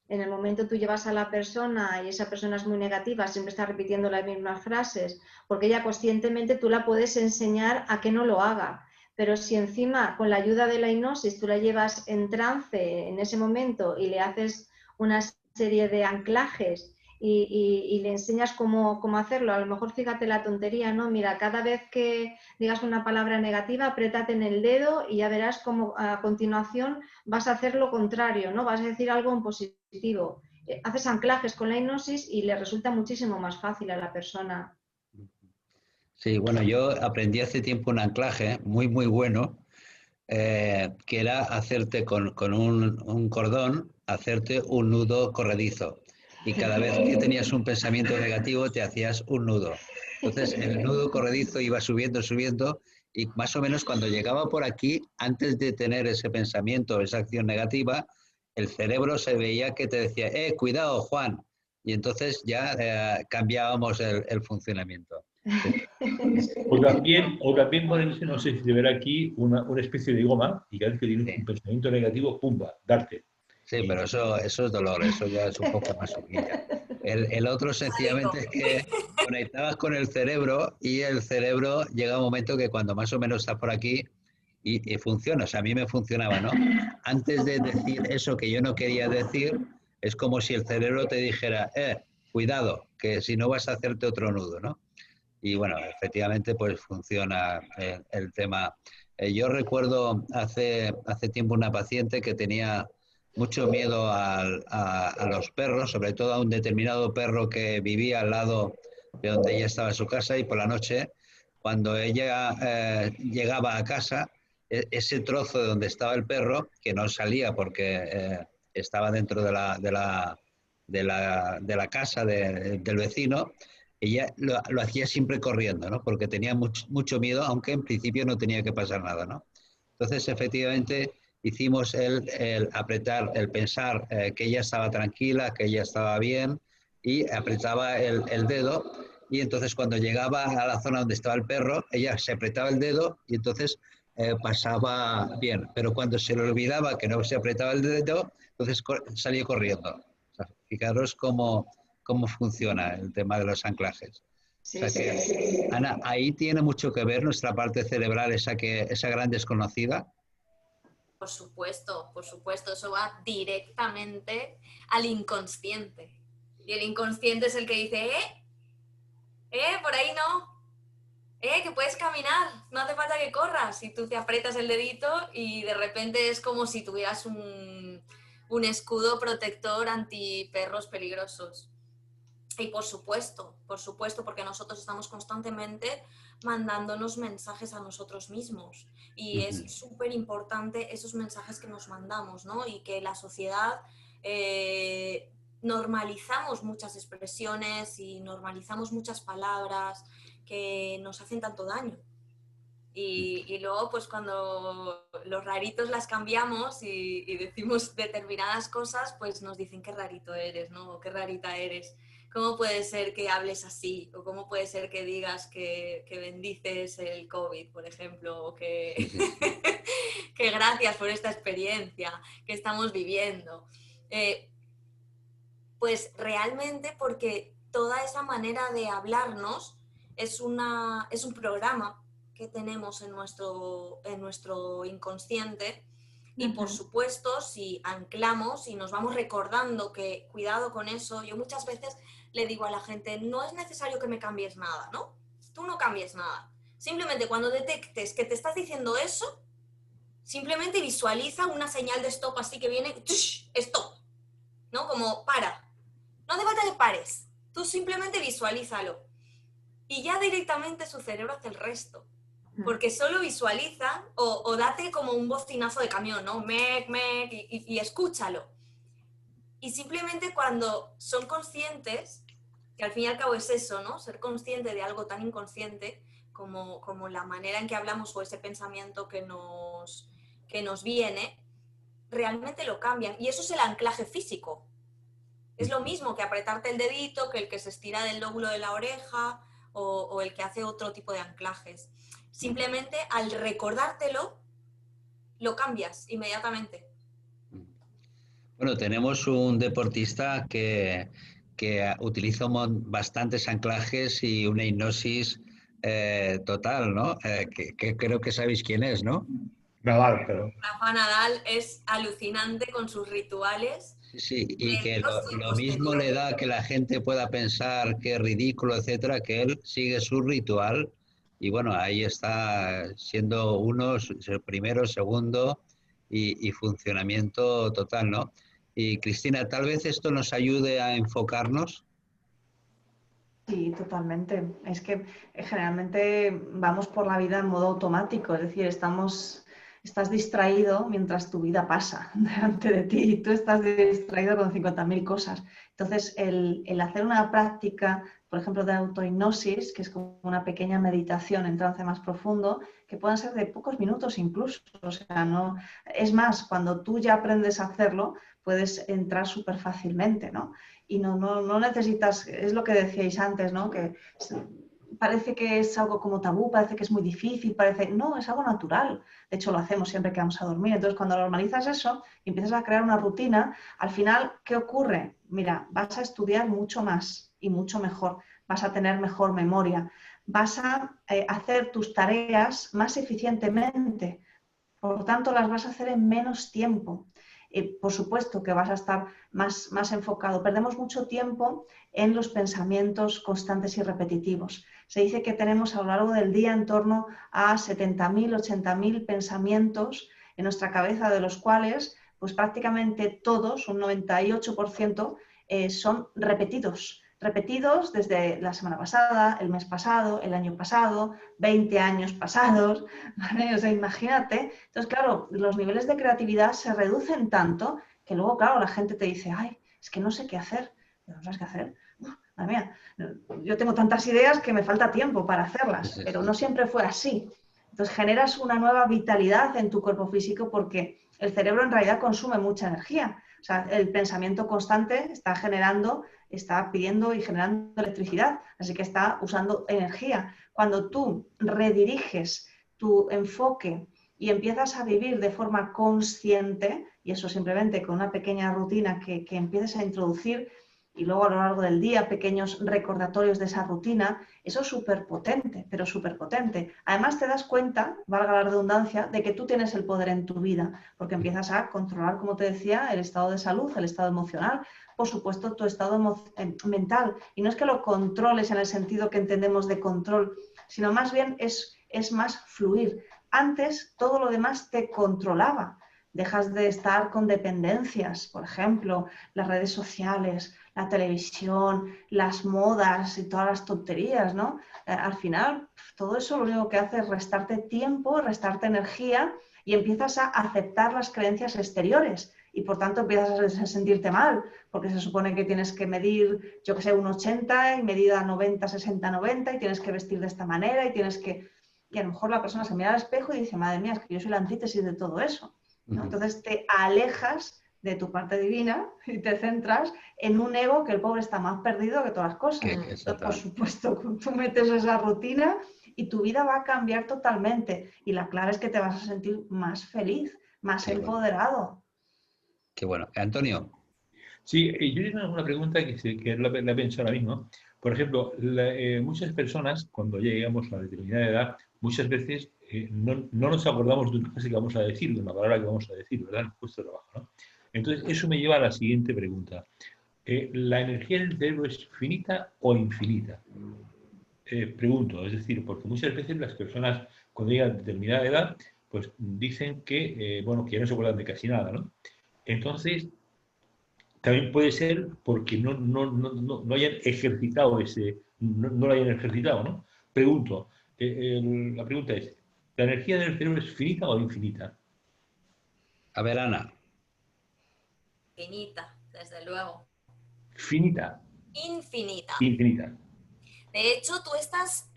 En el momento tú llevas a la persona y esa persona es muy negativa, siempre está repitiendo las mismas frases, porque ella conscientemente tú la puedes enseñar a que no lo haga. Pero si encima con la ayuda de la hipnosis tú la llevas en trance en ese momento y le haces una serie de anclajes y le enseñas cómo hacerlo, a lo mejor fíjate la tontería, ¿no? Mira, cada vez que digas una palabra negativa, apriétate en el dedo y ya verás cómo a continuación vas a hacer lo contrario, ¿no? Vas a decir algo en positivo. Haces anclajes con la hipnosis y le resulta muchísimo más fácil a la persona. Sí, bueno, yo aprendí hace tiempo un anclaje muy, muy bueno, que era hacerte con un cordón, hacerte un nudo corredizo. Y cada vez que tenías un pensamiento negativo, te hacías un nudo. Entonces, el nudo corredizo iba subiendo, subiendo, y más o menos cuando llegaba por aquí, antes de tener ese pensamiento, esa acción negativa, el cerebro se veía que te decía, cuidado, Juan. Y entonces ya cambiábamos el funcionamiento. O también ponerse, no sé si se verá aquí, una especie de goma y cada vez que tienes Sí. un pensamiento negativo, ¡pumba!, darte. Sí, pero eso es dolor, eso ya es un poco más subida. El otro sencillamente es que conectabas con el cerebro y el cerebro llega un momento que cuando más o menos está por aquí y funciona, o sea, a mí me funcionaba, ¿no? Antes de decir eso que yo no quería decir, es como si el cerebro te dijera, cuidado, que si no vas a hacerte otro nudo, ¿no? Y bueno, efectivamente pues funciona el tema. Yo recuerdo hace tiempo una paciente que tenía mucho miedo a los perros, sobre todo a un determinado perro que vivía al lado de donde ella estaba en su casa, y por la noche, cuando ella llegaba a casa, ese trozo de donde estaba el perro, que no salía porque estaba dentro de la casa del vecino, ella lo hacía siempre corriendo, ¿no? Porque tenía mucho miedo, aunque en principio no tenía que pasar nada, ¿no? Entonces, efectivamente, hicimos el apretar, el pensar que ella estaba tranquila, que ella estaba bien, y apretaba el dedo, y entonces cuando llegaba a la zona donde estaba el perro, ella se apretaba el dedo y entonces pasaba bien. Pero cuando se le olvidaba que no se apretaba el dedo, entonces salía corriendo. O sea, fijaros cómo funciona el tema de los anclajes. Sí, O sea que, sí. Ana, ahí tiene mucho que ver nuestra parte cerebral, esa gran desconocida. Por supuesto, eso va directamente al inconsciente. Y el inconsciente es el que dice, por ahí no, que puedes caminar, no hace falta que corras. Y tú te aprietas el dedito y de repente es como si tuvieras un escudo protector anti perros peligrosos. Y por supuesto, porque nosotros estamos constantemente mandándonos mensajes a nosotros mismos. Y es súper importante esos mensajes que nos mandamos, ¿no? Y que la sociedad normalizamos muchas expresiones y normalizamos muchas palabras que nos hacen tanto daño. Y luego, pues cuando los raritos las cambiamos y decimos determinadas cosas, pues nos dicen qué rarito eres, ¿no? O qué rarita eres. ¿Cómo puede ser que hables así? ¿O cómo puede ser que digas que bendices el COVID, por ejemplo? O que, que gracias por esta experiencia que estamos viviendo. Pues realmente porque toda esa manera de hablarnos es un programa que tenemos en nuestro inconsciente. Y por supuesto, si anclamos y nos vamos recordando que cuidado con eso, yo muchas veces le digo a la gente, no es necesario que me cambies nada, ¿no? Tú no cambies nada. Simplemente cuando detectes que te estás diciendo eso, simplemente visualiza una señal de stop así que viene, stop, ¿no? Como para. No hace falta que pares, tú simplemente visualízalo. Y ya directamente su cerebro hace el resto. Porque solo visualiza o date como un bocinazo de camión, ¿no? Mec, mec, y escúchalo. Y simplemente cuando son conscientes, que al fin y al cabo es eso, ¿no? Ser consciente de algo tan inconsciente como la manera en que hablamos o ese pensamiento que nos que nos viene, realmente lo cambian. Y eso es el anclaje físico. Es lo mismo que apretarte el dedito, que el que se estira del lóbulo de la oreja o el que hace otro tipo de anclajes. Simplemente al recordártelo, lo cambias inmediatamente. Bueno, tenemos un deportista que utiliza bastantes anclajes y una hipnosis total, ¿no? Que creo que sabéis quién es, ¿no? Nadal, pero... Rafa Nadal es alucinante con sus rituales. Sí, sí, y que Dios, lo pues, mismo le da que la gente pueda pensar que es ridículo, etcétera, que él sigue su ritual y bueno, ahí está siendo uno, primero, segundo y funcionamiento total, ¿no? Y Cristina, tal vez esto nos ayude a enfocarnos. Sí, totalmente. Es que generalmente vamos por la vida en modo automático, es decir, estás distraído mientras tu vida pasa delante de ti y tú estás distraído con 50.000 cosas. Entonces, el hacer una práctica, por ejemplo, de autohipnosis, que es como una pequeña meditación en trance más profundo, que pueden ser de pocos minutos incluso. O sea, no, es más, cuando tú ya aprendes a hacerlo, puedes entrar súper fácilmente, ¿no? Y no necesitas, es lo que decíais antes, ¿no? Que parece que es algo como tabú, parece que es muy difícil, no, es algo natural. De hecho, lo hacemos siempre que vamos a dormir. Entonces, cuando normalizas eso y empiezas a crear una rutina, al final, ¿qué ocurre? Mira, vas a estudiar mucho más y mucho mejor, vas a tener mejor memoria, vas a hacer tus tareas más eficientemente, por lo tanto, las vas a hacer en menos tiempo. Por supuesto que vas a estar más enfocado. Perdemos mucho tiempo en los pensamientos constantes y repetitivos. Se dice que tenemos a lo largo del día en torno a 70.000, 80.000 pensamientos en nuestra cabeza, de los cuales pues prácticamente todos, un 98%, son repetidos desde la semana pasada, el mes pasado, el año pasado, 20 años pasados, ¿vale? O sea, imagínate. Entonces, claro, los niveles de creatividad se reducen tanto que luego, claro, la gente te dice, ay, es que no sé qué hacer. ¿No sabes qué hacer? Madre mía, yo tengo tantas ideas que me falta tiempo para hacerlas, pero no siempre fue así. Entonces, generas una nueva vitalidad en tu cuerpo físico porque el cerebro en realidad consume mucha energía. O sea, el pensamiento constante está pidiendo y generando electricidad, así que está usando energía. Cuando tú rediriges tu enfoque y empiezas a vivir de forma consciente, y eso simplemente con una pequeña rutina que empieces a introducir, y luego a lo largo del día pequeños recordatorios de esa rutina, eso es súper potente, pero súper potente. Además te das cuenta, valga la redundancia, de que tú tienes el poder en tu vida, porque empiezas a controlar, como te decía, el estado de salud, el estado emocional, por supuesto tu estado mental. Y no es que lo controles en el sentido que entendemos de control, sino más bien es más fluir. Antes todo lo demás te controlaba. Dejas de estar con dependencias, por ejemplo, las redes sociales, la televisión, las modas y todas las tonterías, ¿no? Al final, todo eso lo único que hace es restarte tiempo, restarte energía y empiezas a aceptar las creencias exteriores y por tanto empiezas a sentirte mal, porque se supone que tienes que medir, yo que sé, un 80 y medida 90, 60, 90 y tienes que vestir de esta manera y tienes que... Y a lo mejor la persona se mira al espejo y dice, madre mía, es que yo soy la antítesis de todo eso, ¿no? Entonces te alejas de tu parte divina y te centras en un ego que el pobre está más perdido que todas las cosas. Entonces, por supuesto, tú metes esa rutina y tu vida va a cambiar totalmente. Y la clave es que te vas a sentir más feliz, más empoderado. Qué bueno. Antonio. Sí, yo tengo una pregunta que la he pensado ahora mismo. Por ejemplo, muchas personas, cuando llegamos a una determinada edad, muchas veces no nos acordamos de una frase que vamos a decir, de una palabra que vamos a decir, ¿verdad? En el puesto de trabajo, ¿no? Entonces, eso me lleva a la siguiente pregunta. ¿La energía del cerebro es finita o infinita? Pregunto, es decir, porque muchas veces las personas, cuando llegan a determinada edad, pues dicen que, bueno, que ya no se acuerdan de casi nada, ¿no? Entonces, también puede ser porque no hayan ejercitado no lo hayan ejercitado, ¿no? Pregunto, la pregunta es, ¿la energía del cerebro es finita o infinita? A ver, Ana. Finita, desde luego. Finita. Infinita. Infinita. De hecho, tú estás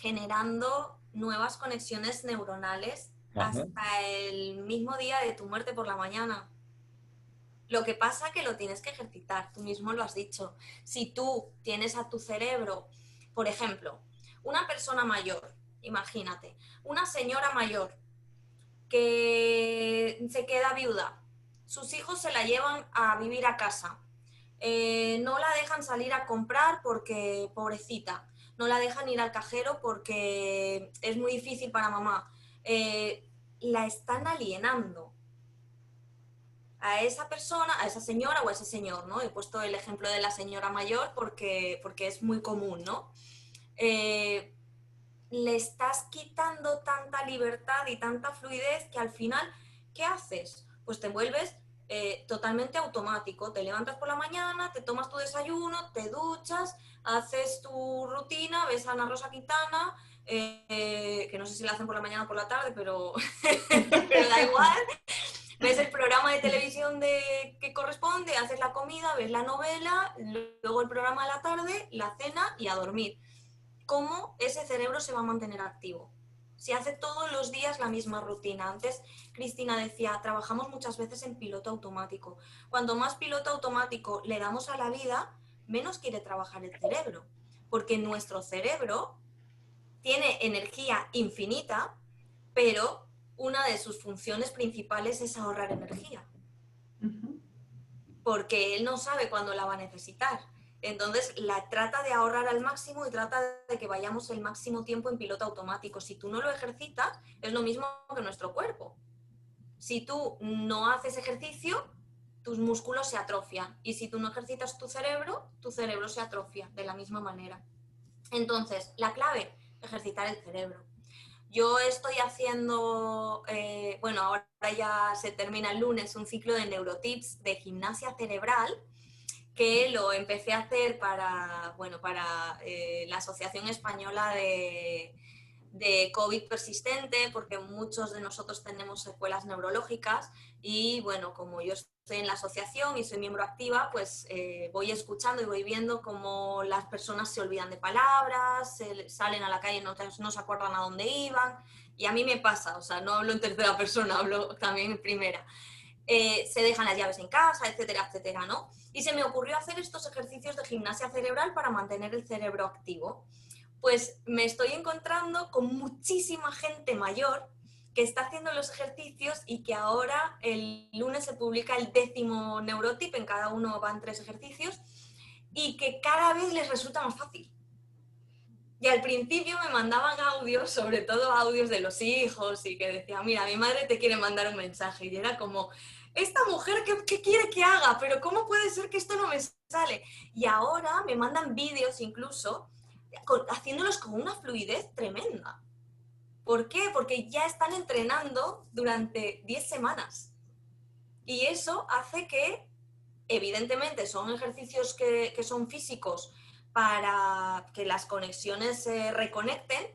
generando nuevas conexiones neuronales Ajá. hasta el mismo día de tu muerte por la mañana. Lo que pasa es que lo tienes que ejercitar, tú mismo lo has dicho. Si tú tienes a tu cerebro, por ejemplo, una persona mayor, imagínate, una señora mayor que se queda viuda, sus hijos se la llevan a vivir a casa, no la dejan salir a comprar porque, pobrecita, no la dejan ir al cajero porque es muy difícil para mamá. La están alienando a esa persona, a esa señora o a ese señor, ¿no? He puesto el ejemplo de la señora mayor porque es muy común, ¿no? Le estás quitando tanta libertad y tanta fluidez que al final, ¿qué haces? Pues te vuelves totalmente automático. Te levantas por la mañana, te tomas tu desayuno, te duchas, haces tu rutina, ves a Ana Rosa Quintana, que no sé si la hacen por la mañana o por la tarde, pero, pero da igual. Ves el programa de televisión que corresponde, haces la comida, ves la novela, luego el programa de la tarde, la cena y a dormir. ¿Cómo ese cerebro se va a mantener activo? Si hace todos los días la misma rutina. Antes Cristina decía, trabajamos muchas veces en piloto automático. Cuanto más piloto automático le damos a la vida, menos quiere trabajar el cerebro. Porque nuestro cerebro tiene energía infinita, pero una de sus funciones principales es ahorrar energía. Porque él no sabe cuándo la va a necesitar. Entonces la trata de ahorrar al máximo y trata de que vayamos el máximo tiempo en piloto automático. Si tú no lo ejercitas, es lo mismo que nuestro cuerpo. Si tú no haces ejercicio, tus músculos se atrofian. Y si tú no ejercitas tu cerebro se atrofia de la misma manera. Entonces, la clave, ejercitar el cerebro. Yo estoy haciendo, bueno, ahora ya se termina el lunes, un ciclo de neurotips de gimnasia cerebral que lo empecé a hacer para, bueno, para la Asociación Española de COVID persistente, porque muchos de nosotros tenemos secuelas neurológicas y bueno, como yo estoy en la asociación y soy miembro activa, pues voy escuchando y voy viendo cómo las personas se olvidan de palabras, salen a la calle y no se acuerdan a dónde iban, y a mí me pasa, o sea, no hablo en tercera persona, hablo también en primera. Se dejan las llaves en casa, etcétera, etcétera, ¿no? Y se me ocurrió hacer estos ejercicios de gimnasia cerebral para mantener el cerebro activo. Pues me estoy encontrando con muchísima gente mayor que está haciendo los ejercicios y que ahora el lunes se publica el 10º neurotip, en cada uno van 3 ejercicios, y que cada vez les resulta más fácil. Y al principio me mandaban audios, sobre todo audios de los hijos, y que decía, mira, mi madre te quiere mandar un mensaje. Y era como, esta mujer, ¿qué quiere que haga? Pero ¿cómo puede ser que esto no me sale? Y ahora me mandan vídeos incluso, haciéndolos con una fluidez tremenda. ¿Por qué? Porque ya están entrenando durante 10 semanas. Y eso hace que, evidentemente, son ejercicios que son físicos para que las conexiones se reconecten,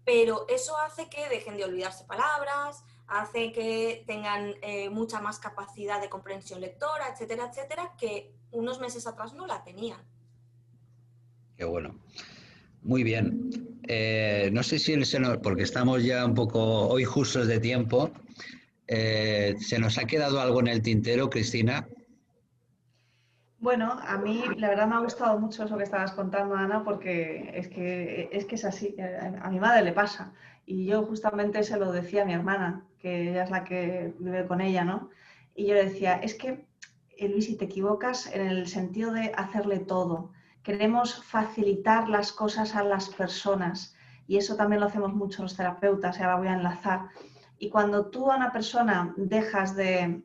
pero eso hace que dejen de olvidarse palabras, hace que tengan mucha más capacidad de comprensión lectora, etcétera, etcétera, que unos meses atrás no la tenían. Qué bueno. Muy bien. No sé si porque estamos ya un poco hoy justos de tiempo, ¿se nos ha quedado algo en el tintero, Cristina? Bueno, a mí la verdad me ha gustado mucho eso que estabas contando, Ana, porque es que es así, a mi madre le pasa. Y yo justamente se lo decía a mi hermana, que ella es la que vive con ella, ¿no? Y yo le decía, es que, Luis, te equivocas en el sentido de hacerle todo. Queremos facilitar las cosas a las personas y eso también lo hacemos mucho los terapeutas, y ahora voy a enlazar. Y cuando tú a una persona dejas le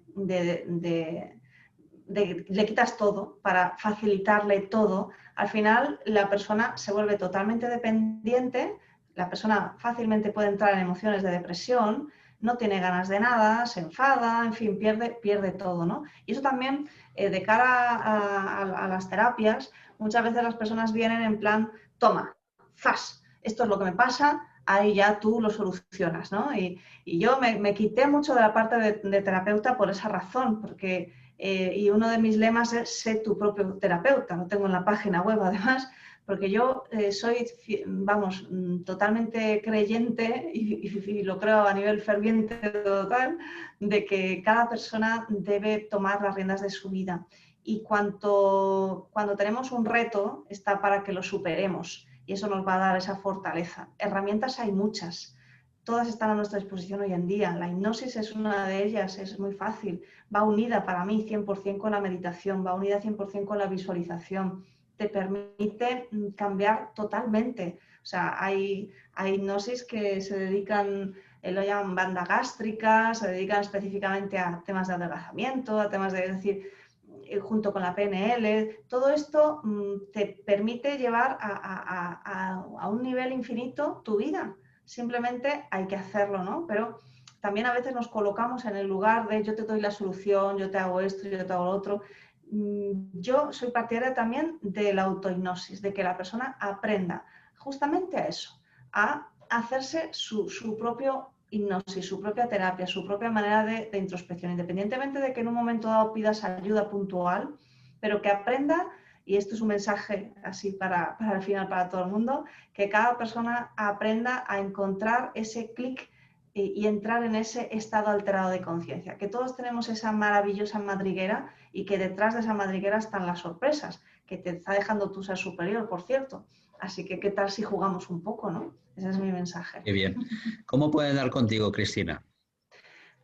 quitas todo para facilitarle todo, al final la persona se vuelve totalmente dependiente, la persona fácilmente puede entrar en emociones de depresión, no tiene ganas de nada, se enfada, en fin, pierde todo, ¿no? Y eso también, de cara a las terapias, muchas veces las personas vienen en plan, toma, zas, esto es lo que me pasa, ahí ya tú lo solucionas, ¿no? Y yo me quité mucho de la parte de terapeuta por esa razón, porque Y uno de mis lemas es sé tu propio terapeuta. Lo tengo en la página web además, porque yo soy, vamos, totalmente creyente y lo creo a nivel ferviente total, de que cada persona debe tomar las riendas de su vida. Y cuando tenemos un reto, está para que lo superemos. Y eso nos va a dar esa fortaleza. Herramientas hay muchas. Todas están a nuestra disposición hoy en día. La hipnosis es una de ellas, es muy fácil. Va unida para mí 100% con la meditación, va unida 100% con la visualización. Te permite cambiar totalmente. O sea, hay hipnosis que se dedican, lo llaman banda gástrica, se dedican específicamente a temas de adelgazamiento, a temas de, es decir, junto con la PNL, todo esto te permite llevar a un nivel infinito tu vida. Simplemente hay que hacerlo, ¿no? Pero también a veces nos colocamos en el lugar de yo te doy la solución, yo te hago esto, yo te hago lo otro. Yo soy partidaria también de la autohipnosis, de que la persona aprenda justamente a eso, a hacerse su propio hipnosis, su propia terapia, su propia manera de introspección, independientemente de que en un momento dado pidas ayuda puntual, pero que aprenda, y esto es un mensaje así para el final para todo el mundo, que cada persona aprenda a encontrar ese clic y entrar en ese estado alterado de conciencia, que todos tenemos esa maravillosa madriguera y que detrás de esa madriguera están las sorpresas, que te está dejando tu ser superior, por cierto. Así que, ¿qué tal si jugamos un poco, no? Ese es mi mensaje. Qué bien. ¿Cómo pueden dar contigo, Cristina?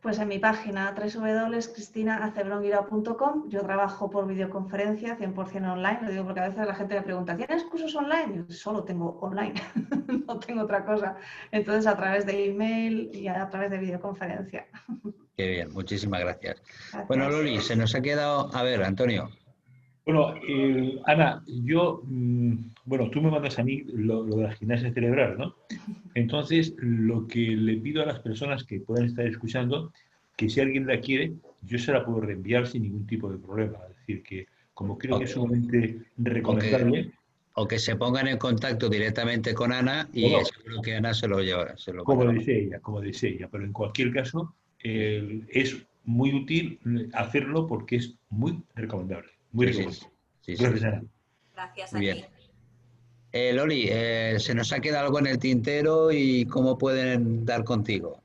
Pues en mi página www.cristinacebronguirao.com. Yo trabajo por videoconferencia 100% online. Lo digo porque a veces la gente me pregunta, ¿tienes cursos online? Yo solo tengo online, no tengo otra cosa. Entonces a través de email y a través de videoconferencia. Qué bien, muchísimas gracias. Gracias. Bueno, Loli, se nos ha quedado... A ver, Antonio. Bueno, Ana, yo, bueno, tú me mandas a mí lo de la gimnasia cerebral, ¿no? Entonces, lo que le pido a las personas que puedan estar escuchando, que si alguien la quiere, yo se la puedo reenviar sin ningún tipo de problema. Es decir, que como creo que es sumamente recomendable. O que se pongan en contacto directamente con Ana y Bueno, seguro que Ana se lo lleva. Se lo como desee ella. Pero en cualquier caso, es muy útil hacerlo porque es muy recomendable. Muy recomendable. Sí. Gracias, Ana. Gracias Muy a bien. ti. Loli, se nos ha quedado algo en el tintero y cómo pueden dar contigo.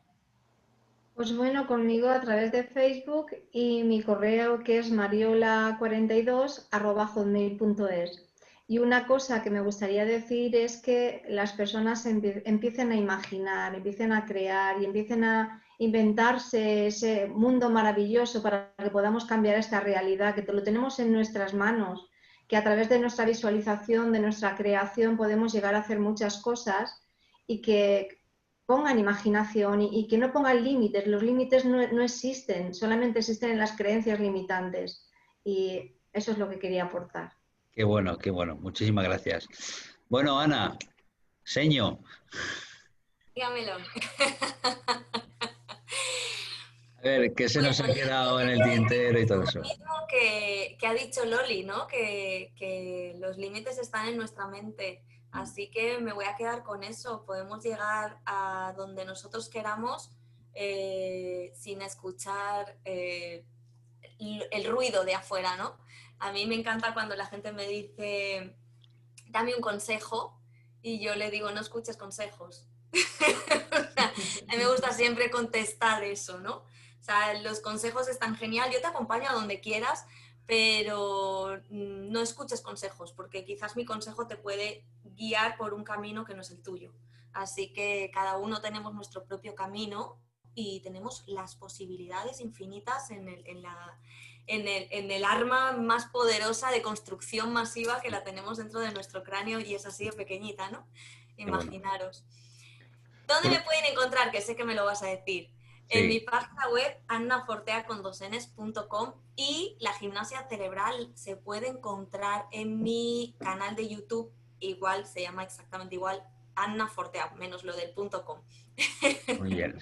Pues bueno, conmigo a través de Facebook y mi correo que es mariola42@hotmail.es. Y una cosa que me gustaría decir es que las personas empiecen a imaginar, empiecen a crear y empiecen a inventarse ese mundo maravilloso para que podamos cambiar esta realidad, que lo tenemos en nuestras manos, que a través de nuestra visualización, de nuestra creación, podemos llegar a hacer muchas cosas y que pongan imaginación y que no pongan límites. Los límites no existen, solamente existen en las creencias limitantes. Y eso es lo que quería aportar. Qué bueno, qué bueno. Muchísimas gracias. Bueno, Ana, seño. Dígamelo. A ver, ¿qué se nos ha quedado en el tintero y todo eso? Lo mismo que ha dicho Loli, ¿no? Que los límites están en nuestra mente. Así que me voy a quedar con eso. Podemos llegar a donde nosotros queramos sin escuchar el ruido de afuera, ¿no? A mí me encanta cuando la gente me dice, dame un consejo, y yo le digo, no escuches consejos. A mí me gusta siempre contestar eso, ¿no? O sea, los consejos están genial, yo te acompaño a donde quieras, pero no escuches consejos, porque quizás mi consejo te puede guiar por un camino que no es el tuyo. Así que cada uno tenemos nuestro propio camino y tenemos las posibilidades infinitas en el arma más poderosa de construcción masiva que la tenemos dentro de nuestro cráneo y es así de pequeñita, ¿no? Imaginaros. ¿Dónde me pueden encontrar? Que sé que me lo vas a decir. Sí. En mi página web, annafortea.com, y la gimnasia cerebral se puede encontrar en mi canal de YouTube, igual, se llama exactamente igual, Anna Fortea, menos lo del .com. Muy bien.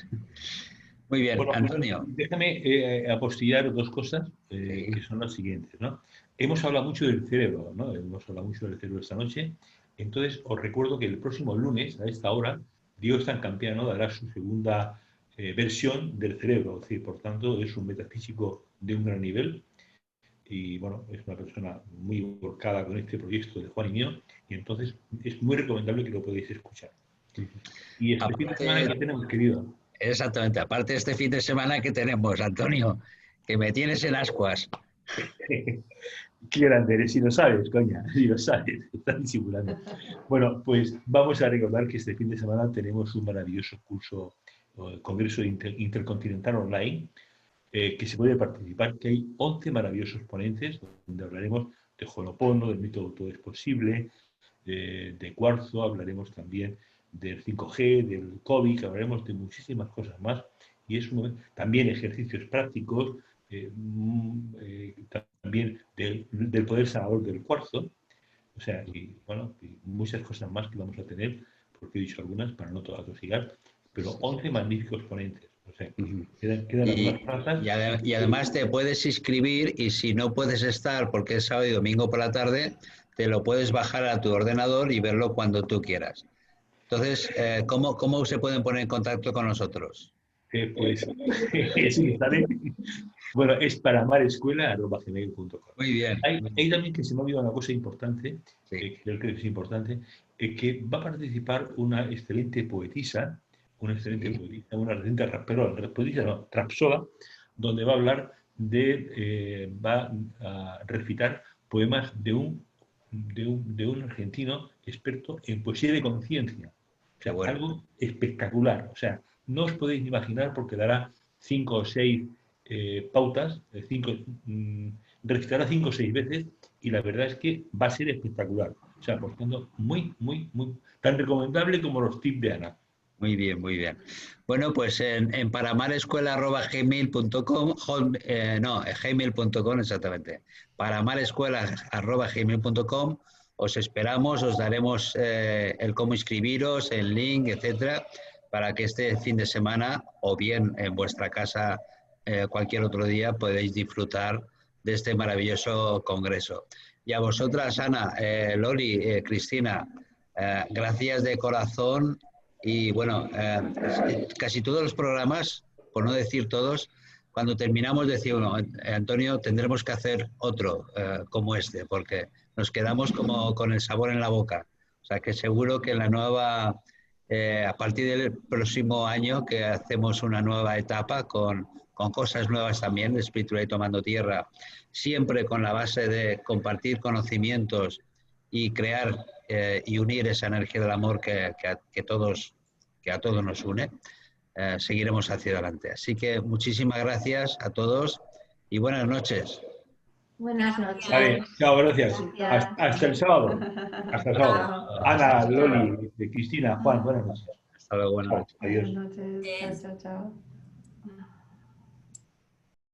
Muy bien, bueno, Antonio. Déjame apostillar dos cosas que son las siguientes, ¿no? Hemos hablado mucho del cerebro, ¿no? Hemos hablado mucho del cerebro esta noche. Entonces, os recuerdo que el próximo lunes, a esta hora, Diego San Campiano dará su segunda versión del cerebro. Es decir, por tanto, es un metafísico de un gran nivel. y bueno, es una persona muy volcada con este proyecto de Juan y mío, y entonces es muy recomendable que lo podáis escuchar. Y este fin de semana que tenemos, querido. Exactamente, aparte este fin de semana que tenemos, Antonio, que me tienes en ascuas. Qué grande eres, si lo sabes, coña, si lo sabes, estás disimulando. Bueno, pues vamos a recordar que este fin de semana tenemos un maravilloso curso, Congreso Intercontinental Online, que se puede participar, que hay 11 maravillosos ponentes, donde hablaremos de Ho'oponopono, del método Todo es Posible, de cuarzo, hablaremos también del 5G, del COVID, hablaremos de muchísimas cosas más, y es también ejercicios prácticos, también del poder sanador del cuarzo, o sea, y bueno, y muchas cosas más que vamos a tener, porque he dicho algunas para no todas tosigar, pero 11 magníficos ponentes. O sea, quedan algunas plazas. Y además te puedes inscribir y si no puedes estar porque es sábado y domingo por la tarde, te lo puedes bajar a tu ordenador y verlo cuando tú quieras. Entonces, ¿cómo se pueden poner en contacto con nosotros? Pues, sí, ¿sabes? Bueno, es paramarescuela@gmail.com. Muy bien. Hay también que se me ha olvidado una cosa importante, Sí. creo que es importante, que va a participar una excelente poetisa, una reciente poetisa, no, rapsoda, donde va a hablar va a recitar poemas de un argentino experto en poesía de conciencia. O sea, Bueno. algo espectacular. O sea, no os podéis imaginar porque dará 5 o 6 pautas, recitará 5 o 6 veces y la verdad es que va a ser espectacular. O sea, por tanto, muy, muy, muy, tan recomendable como los tips de Ana. Muy bien, muy bien. Bueno, pues en paramarescuela@gmail.com, gmail.com exactamente, paramarescuela@gmail.com, os esperamos, os daremos el cómo inscribiros, el link, etcétera, para que este fin de semana o bien en vuestra casa cualquier otro día podéis disfrutar de este maravilloso congreso. Y a vosotras, Ana, Loli, Cristina, gracias de corazón. Y bueno, casi todos los programas, por no decir todos, cuando terminamos decimos, Antonio, tendremos que hacer otro como este, porque nos quedamos como con el sabor en la boca. O sea que seguro que la nueva, a partir del próximo año, que hacemos una nueva etapa con cosas nuevas también, de Espiritualidad Tomando Tierra, siempre con la base de compartir conocimientos y crear y unir esa energía del amor que a todos nos une, seguiremos hacia adelante. Así que muchísimas gracias a todos y buenas noches. Buenas noches. Vale, chao, gracias. Hasta el sábado. Hasta el sábado. Ana, Loli, Cristina, Juan, buenas noches. Hasta luego, buenas noches. Adiós. Buenas noches. Chao, chao, chao.